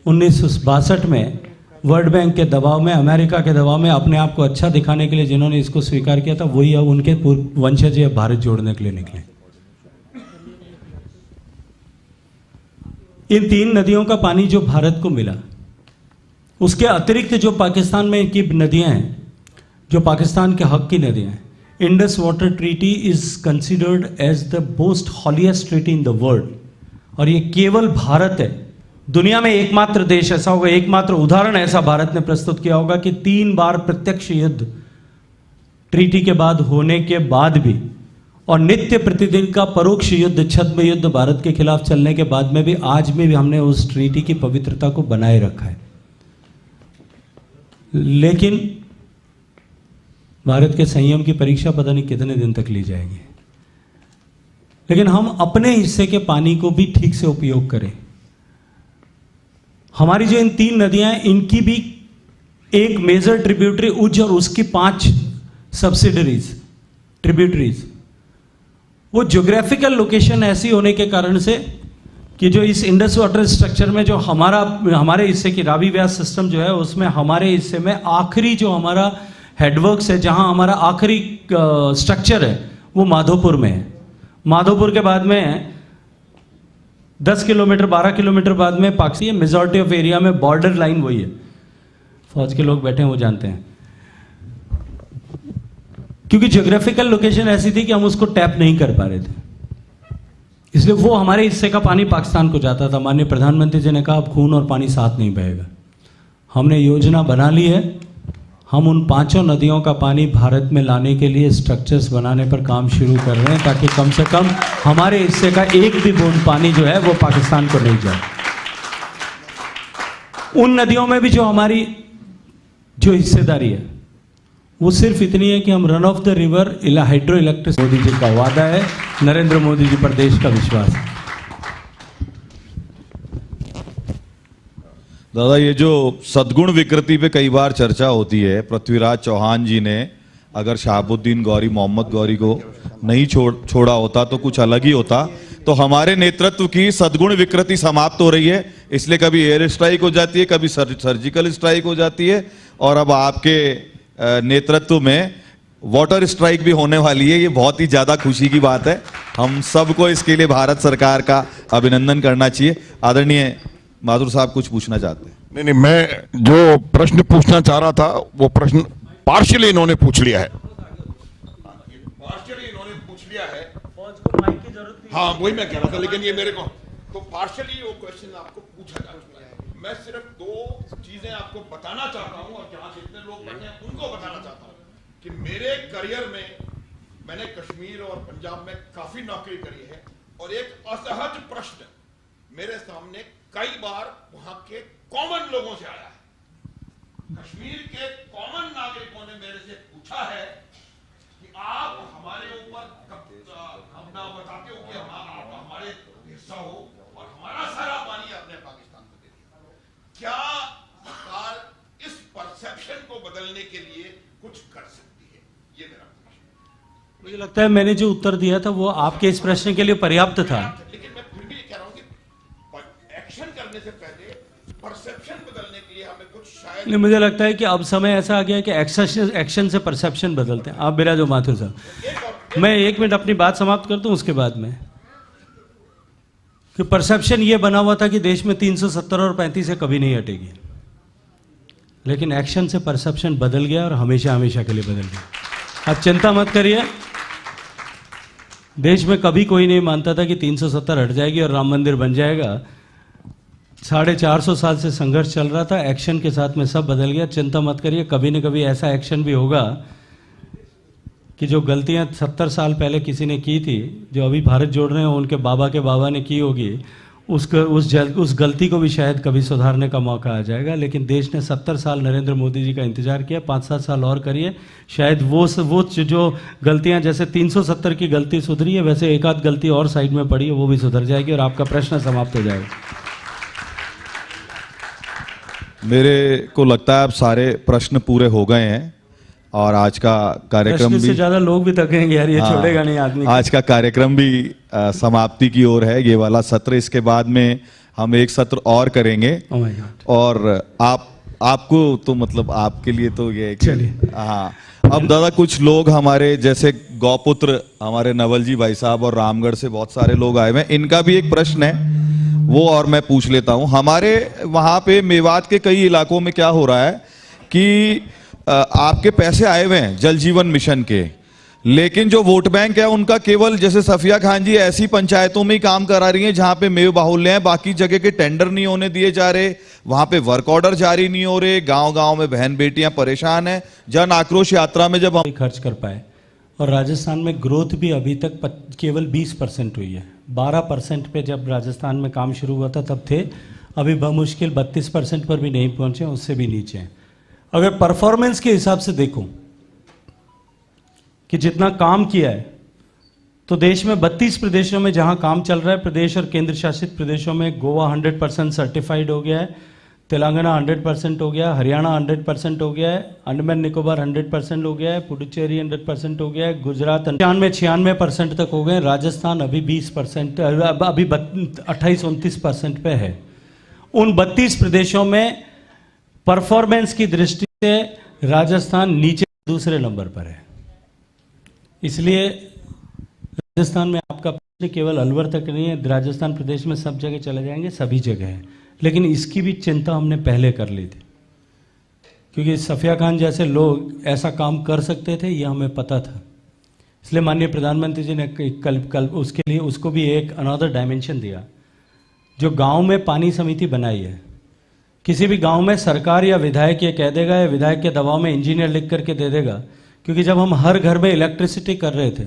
1962 में, वर्ल्ड बैंक के दबाव में, अमेरिका के दबाव में, अपने आप को अच्छा दिखाने के लिए जिन्होंने इसको स्वीकार किया था, वही अब उनके वंशज भारत जोड़ने के लिए निकले। इन 3 नदियों का पानी जो भारत को मिला, उसके अतिरिक्त जो पाकिस्तान में की नदियां हैं, जो पाकिस्तान के हक की नदियां हैं, Indus water treaty is considered as the most holiest treaty in the world. और ये केवल भारत है, दुनिया में एकमात्र देश ऐसा होगा, एकमात्र उदाहरण ऐसा भारत ने प्रस्तुत किया होगा कि 3 बार प्रत्यक्ष युद्ध ट्रीटी के बाद होने के बाद भी, और नित्य प्रतिदिन का परोक्ष युद्ध, छद्म युद्ध भारत के खिलाफ चलने के बाद में भी, आज में भी हमने उस ट्रीटी की पवित्रता को बनाए रखा है। लेकिन भारत के संयम की परीक्षा पता नहीं कितने दिन तक ली जाएगी। लेकिन हम अपने हिस्से के पानी को भी ठीक से उपयोग करें। हमारी जो इन 3 नदियां हैं, इनकी भी एक मेजर ट्रिब्यूटरी उज्ज और उसकी 5 सब्सिडरीज ट्रिब्यूटरीज, वो ज्योग्राफिकल लोकेशन ऐसी होने के कारण से कि जो इस इंडस वाटर स्ट्रक्चर में जो हमारे हिस्से की रावी व्यास सिस्टम जो है, उसमें हमारे हिस्से में आखिरी जो हमारा हेडवर्क्स है, जहां हमारा आखिरी स्ट्रक्चर है, वो माधोपुर में है। माधोपुर के बाद में 10 किलोमीटर 12 किलोमीटर बाद में पाकिस्तान, मेजॉरिटी ऑफ एरिया में बॉर्डर लाइन वही है। फौज के लोग बैठे हैं, वो जानते हैं, क्योंकि ज्योग्राफिकल लोकेशन ऐसी थी कि हम उसको टैप नहीं कर पा रहे थे, इसलिए वो हमारे हिस्से का पानी पाकिस्तान को जाता था। माननीय प्रधानमंत्री जी ने कहा अब खून और पानी साथ नहीं बहेगा। हमने योजना बना ली है, हम उन 5 नदियों का पानी भारत में लाने के लिए स्ट्रक्चर्स बनाने पर काम शुरू कर रहे हैं, ताकि कम से कम हमारे हिस्से का एक भी बूंद पानी जो है वो पाकिस्तान को नहीं जाए। उन नदियों में भी जो हमारी जो हिस्सेदारी है वो सिर्फ इतनी है कि हम run of the river hydro electric. Modi ji का वादा है, नरेंद्र मोदी जी पर देश का विश्वास है। दादा, ये जो सद्गुण विकृति पे कई बार चर्चा होती है, पृथ्वीराज चौहान जी ने अगर शहाबुद्दीन गौरी, मोहम्मद गौरी को नहीं छोड़ा होता तो कुछ अलग ही होता। तो हमारे नेतृत्व की सद्गुण विकृति समाप्त हो रही है, इसलिए कभी एयर स्ट्राइक हो जाती है, कभी सर्जिकल स्ट्राइक हो जाती है, और अब आपके नेतृत्व में वाटर स्ट्राइक भी होने वाली है। ये बहुत ही ज्यादा खुशी की बात है, हम सबको इसके लिए भारत सरकार का अभिनंदन करना चाहिए। आदरणीय माथुर साहब कुछ पूछना चाहते हैं? नहीं, मैं जो प्रश्न पूछना चाह रहा था वो प्रश्न पार्शियली इन्होंने पूछ लिया है। पार्शियली इन्होंने पूछ लिया है, हाँ वही मैं कह रहा था, लेकिन ये मेरे को तो पार्शियली वो क्वेश्चन आपको पूछा जा चुका है। मैं सिर्फ 2 चीजें आपको बताना चाहता हूं, और जहां जितने लोग बैठे हैं उनको बताना चाहता हूं कि मेरे करियर में मैंने कश्मीर और पंजाब में काफी नौकरी करी है, और एक असहज प्रश्न मेरे सामने कई बार वहां के कॉमन लोगों से आया है। कश्मीर के कॉमन नागरिकों ने मेरे से पूछा है कि आप हमारे ऊपर अपना बताते हो कि आप हमारे हिस्सा हो और हमारा सारा पानी आपने पाकिस्तान को दे दिया। क्या सरकार इस परसेप्शन को बदलने के लिए कुछ कर सकती है? ये मेरा प्रश्न। मुझे लगता है मैंने जो उत्तर दिया था वो आपके इस प्रश्न के लिए पर्याप्त था, लेकिन मैं फिर भी कह रहा हूं कि एक्शन करने से पहले परसेप्शन बदलने के लिए हमें कुछ शायद। मुझे लगता है कि अब समय ऐसा आ गया है कि एक्शन से परसेप्शन बदलते हैं। आप मेरा जो माथुर साहब, मैं 1 मिनट अपनी बात समाप्त कर दूं, उसके बाद में कि परसेप्शन ये बना हुआ था कि देश में 370 और 35 से कभी नहीं हटेगी, लेकिन एक्शन से परसेप्शन बदल गया और हमेशा हमेशा के लिए बदल गया। आप चिंता मत करिए, देश में कभी कोई नहीं मानता था कि 370 हट जाएगी और राम मंदिर बन जाएगा। 450 साल से संघर्ष चल रहा था, एक्शन के साथ में सब बदल गया। चिंता मत करिए, कभी न कभी ऐसा एक्शन भी होगा कि जो गलतियां 70 साल पहले किसी ने की थी, जो अभी भारत जोड़ रहे हैं उनके बाबा ने की होगी, उस गलती को भी शायद कभी सुधारने का मौका आ जाएगा। लेकिन देश ने 70 साल नरेंद्र मोदी जी का इंतजार किया, 5-7 साल और करिए, शायद वो जो गलतियां, जैसे 370 की गलती सुधरी है, वैसे एक आध गलती और साइड में पड़ी है, वो भी सुधर जाएगी और आपका प्रश्न समाप्त हो जाएगा। मेरे को लगता है अब सारे प्रश्न पूरे हो गए हैं और आज का कार्यक्रम भी, से ज्यादा लोग भी थकेंगे यार, ये छोड़ेगा नहीं आदमी। आज का कार्यक्रम भी समाप्ति की ओर है, ये वाला सत्र। इसके बाद में हम एक सत्र और करेंगे। Oh my God. और आपको तो मतलब आपके लिए तो ये चलिए। हाँ, अब दादा कुछ लोग हमारे जैसे गौपुत्र हमारे नवल जी भाई साहब और रामगढ़ से बहुत सारे लोग आए हुए हैं, इनका भी एक प्रश्न है वो और मैं पूछ लेता हूं। हमारे वहां पे मेवात के कई इलाकों में क्या हो रहा है कि आपके पैसे आए हुए हैं जल जीवन मिशन के, लेकिन जो वोट बैंक है उनका केवल, जैसे सफिया खान जी ऐसी पंचायतों में ही काम करा रही हैं जहां पे मेव बाहुल्य है, बाकी जगह के टेंडर नहीं होने दिए जा रहे, वहां पे वर्क ऑर्डर जारी नहीं हो रहे, गांव-गांव में बहन बेटियां परेशान हैं। जन आक्रोश यात्रा में जब हम खर्च कर पाए, और राजस्थान में ग्रोथ भी अभी तक केवल 20% हुई है। 12% पे जब राजस्थान में काम शुरू हुआ था तब थे, अभी बमुश्किल 32% पर भी नहीं पहुंचे, उससे भी नीचे हैं। अगर परफॉर्मेंस के हिसाब से देखूं कि जितना काम किया है तो देश में 32 प्रदेशों में जहां काम चल रहा है, प्रदेश और केंद्र शासित प्रदेशों में गोवा 100% सर्टिफाइड हो गया है, तेलंगाना 100% हो गया, हरियाणा 100% हो गया है, अंडमान निकोबार 100% हो गया है, पुडुचेरी 100% हो गया है, गुजरात 96% तक हो गए, राजस्थान अभी 20%, अभी 28-29% पे है। उन 32 प्रदेशों में परफॉर्मेंस की दृष्टि से राजस्थान नीचे दूसरे नंबर पर है। इसलिए राजस्थान में आपका प्रश्न केवल अलवर तक नहीं है, राजस्थान प्रदेश में सब जगह चले जाएंगे, सभी जगह है। लेकिन इसकी भी चिंता हमने पहले कर ली थी, क्योंकि सफिया खान जैसे लोग ऐसा काम कर सकते थे, ये हमें पता था। इसलिए माननीय प्रधानमंत्री जी ने कल उसके लिए उसको भी एक अनदर डायमेंशन दिया। जो गांव में पानी समिति बनाई है, किसी भी गांव में सरकार या विधायक ये कह देगा, या विधायक के दबाव में इंजीनियर लिख करके दे देगा, क्योंकि जब हम हर घर में इलेक्ट्रिसिटी कर रहे थे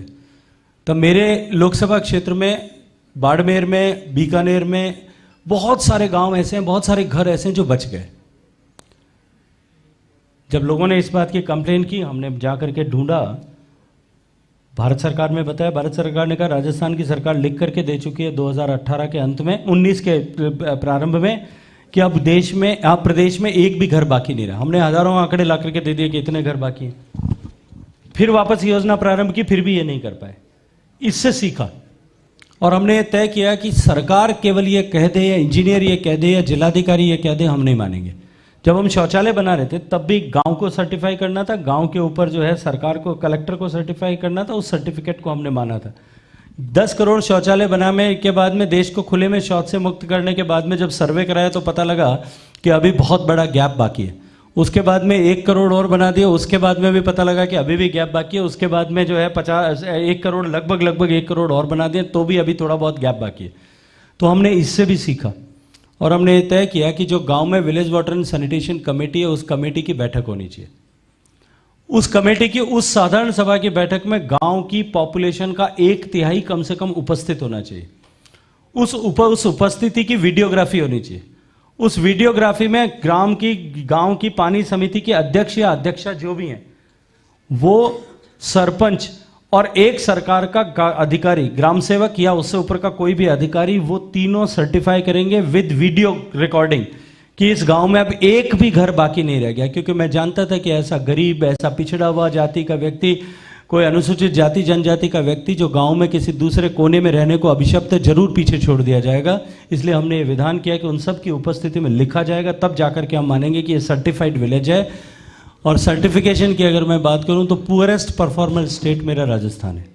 तब मेरे लोकसभा क्षेत्र में, बाड़मेर में, बीकानेर में बहुत सारे गांव ऐसे हैं, बहुत सारे घर ऐसे हैं जो बच गए। जब लोगों ने इस बात की कंप्लेन की, हमने जाकर के ढूंढा, भारत सरकार में बताया, भारत सरकार ने कहा राजस्थान की सरकार लिख करके दे चुकी है 2018 के अंत में, 19 के प्रारंभ में, कि अब प्रदेश में एक भी घर बाकी नहीं रहा। हमने हजारों आंकड़े ला करके दे दिए कि इतने घर बाकी हैं। फिर वापस योजना प्रारंभ की, फिर भी ये नहीं कर पाए। इससे सीखा और हमने ये तय किया कि सरकार केवल ये कह दे, या इंजीनियर ये कह दे, या जिलाधिकारी ये कह दे, हम नहीं मानेंगे। जब हम शौचालय बना रहे थे तब भी गांव को सर्टिफाई करना था, गांव के ऊपर जो है सरकार को, कलेक्टर को सर्टिफाई करना था, उस सर्टिफिकेट को हमने माना था। 10 करोड़ शौचालय बनाने के बाद में, देश को खुले में शौच से मुक्त करने के बाद में जब सर्वे कराया तो पता लगा कि अभी बहुत बड़ा गैप बाकी है। उसके बाद में 1 करोड़ और बना दिया, उसके बाद में भी पता लगा कि अभी भी गैप बाकी है। उसके बाद में जो है 1 करोड़, लगभग 1 करोड़ और बना दिए, तो भी अभी थोड़ा बहुत गैप बाकी है। तो हमने इससे भी सीखा और हमने ये तय किया कि जो गांव में village water and sanitation committee है, उस कमेटी की बैठक होनी चाहिए। उस कमेटी की, उस साधारण सभा की बैठक में गांव की पॉपुलेशन का 1/3 कम से कम उपस्थित होना चाहिए। उस उपस्थिति की वीडियोग्राफी होनी चाहिए। उस वीडियोग्राफी में गांव की पानी समिति के अध्यक्ष या अध्यक्षा जो भी हैं, वो सरपंच और एक सरकार का अधिकारी, ग्राम सेवक या उससे ऊपर का कोई भी अधिकारी, वो तीनों सर्टिफाई करेंगे विद वीडियो रिकॉर्डिंग कि इस गांव में अब एक भी घर बाकी नहीं रह गया। क्योंकि मैं जानता था कि ऐसा गरीब, ऐसा पिछड़ा हुआ जाति का व्यक्ति, कोई अनुसूचित जाति जनजाति का व्यक्ति जो गांव में किसी दूसरे कोने में रहने को अभिशप्त जरूर पीछे छोड़ दिया जाएगा। इसलिए हमने ये विधान किया कि उन सब की उपस्थिति में लिखा जाएगा, तब जाकर के हम मानेंगे कि ये सर्टिफाइड विलेज है। और सर्टिफिकेशन की अगर मैं बात करूं तो पुअरेस्ट परफॉर्मर स्टेट मेरा राजस्थान है।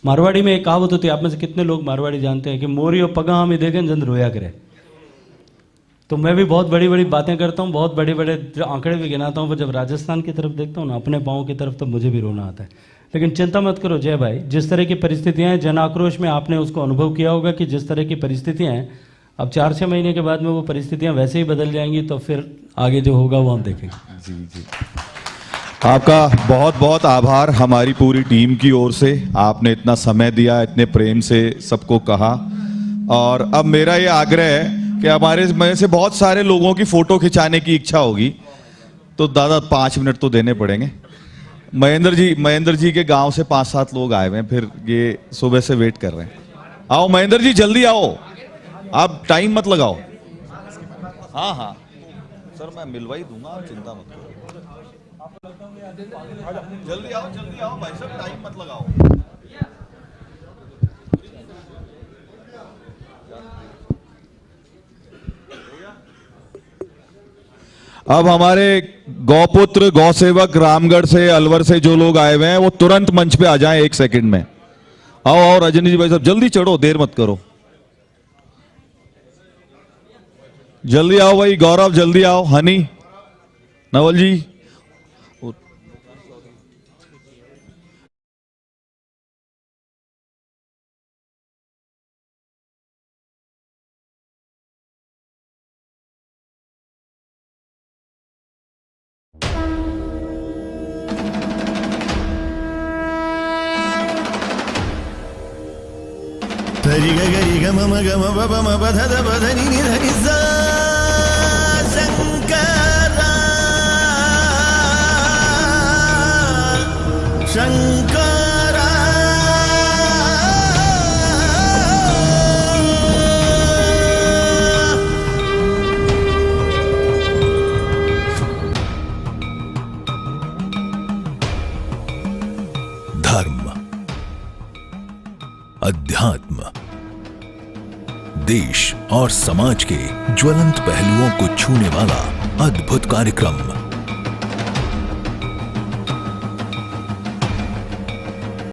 मारवाड़ी में एक कहावत होती है, आप में से कितने लोग मारवाड़ी जानते हैं कि मोरियो पगा हम देखें जन रोया करे। तो मैं भी बहुत बड़ी बड़ी बातें करता हूँ, बहुत बड़े बड़े आंकड़े भी गिनाता हूँ, पर जब राजस्थान की तरफ देखता हूँ ना, अपने पाँव की तरफ, तो मुझे भी रोना आता है। लेकिन चिंता मत करो जय भाई, जिस तरह की परिस्थितियाँ हैं, जन आक्रोश में आपने उसको अनुभव किया होगा कि जिस तरह की परिस्थितियाँ हैं, अब 4-6 महीने के बाद में वो परिस्थितियाँ वैसे ही बदल जाएंगी, तो फिर आगे जो होगा वो हम देखेंगे। जी जी, आपका बहुत बहुत आभार हमारी पूरी टीम की ओर से। आपने इतना समय दिया, इतने प्रेम से सबको कहा। और अब मेरा ये आग्रह है कि हमारे में से बहुत सारे लोगों की फोटो खिंचाने की इच्छा होगी, तो दादा 5 मिनट तो देने पड़ेंगे। महेंद्र जी के गांव से 5-7 लोग आए हुए हैं, फिर ये सुबह से वेट कर रहे हैं। आओ महेंद्र जी, जल्दी आओ, आप टाइम मत लगाओ। हाँ हाँ सर, मैं मिलवा ही दूंगा, आप चिंता मत करो। जल्दी आओ भाई साहब, टाइम मत लगाओ। अब हमारे गौपुत्र गौसेवक रामगढ़ से, अलवर से जो लोग आए हुए हैं, वो तुरंत मंच पे आ जाएं 1 सेकंड में। आओ रजनी जी भाई साहब, जल्दी चढ़ो, देर मत करो, जल्दी आओ भाई। गौरव जल्दी आओ, हनी, नवल जी। धरि गरि ग मम ग म ब म ब ध ध ब ध नि नि ध नि सा शंकरा शंकरा धर्म, अध्यात्म, देश और समाज के ज्वलंत पहलुओं को छूने वाला अद्भुत कार्यक्रम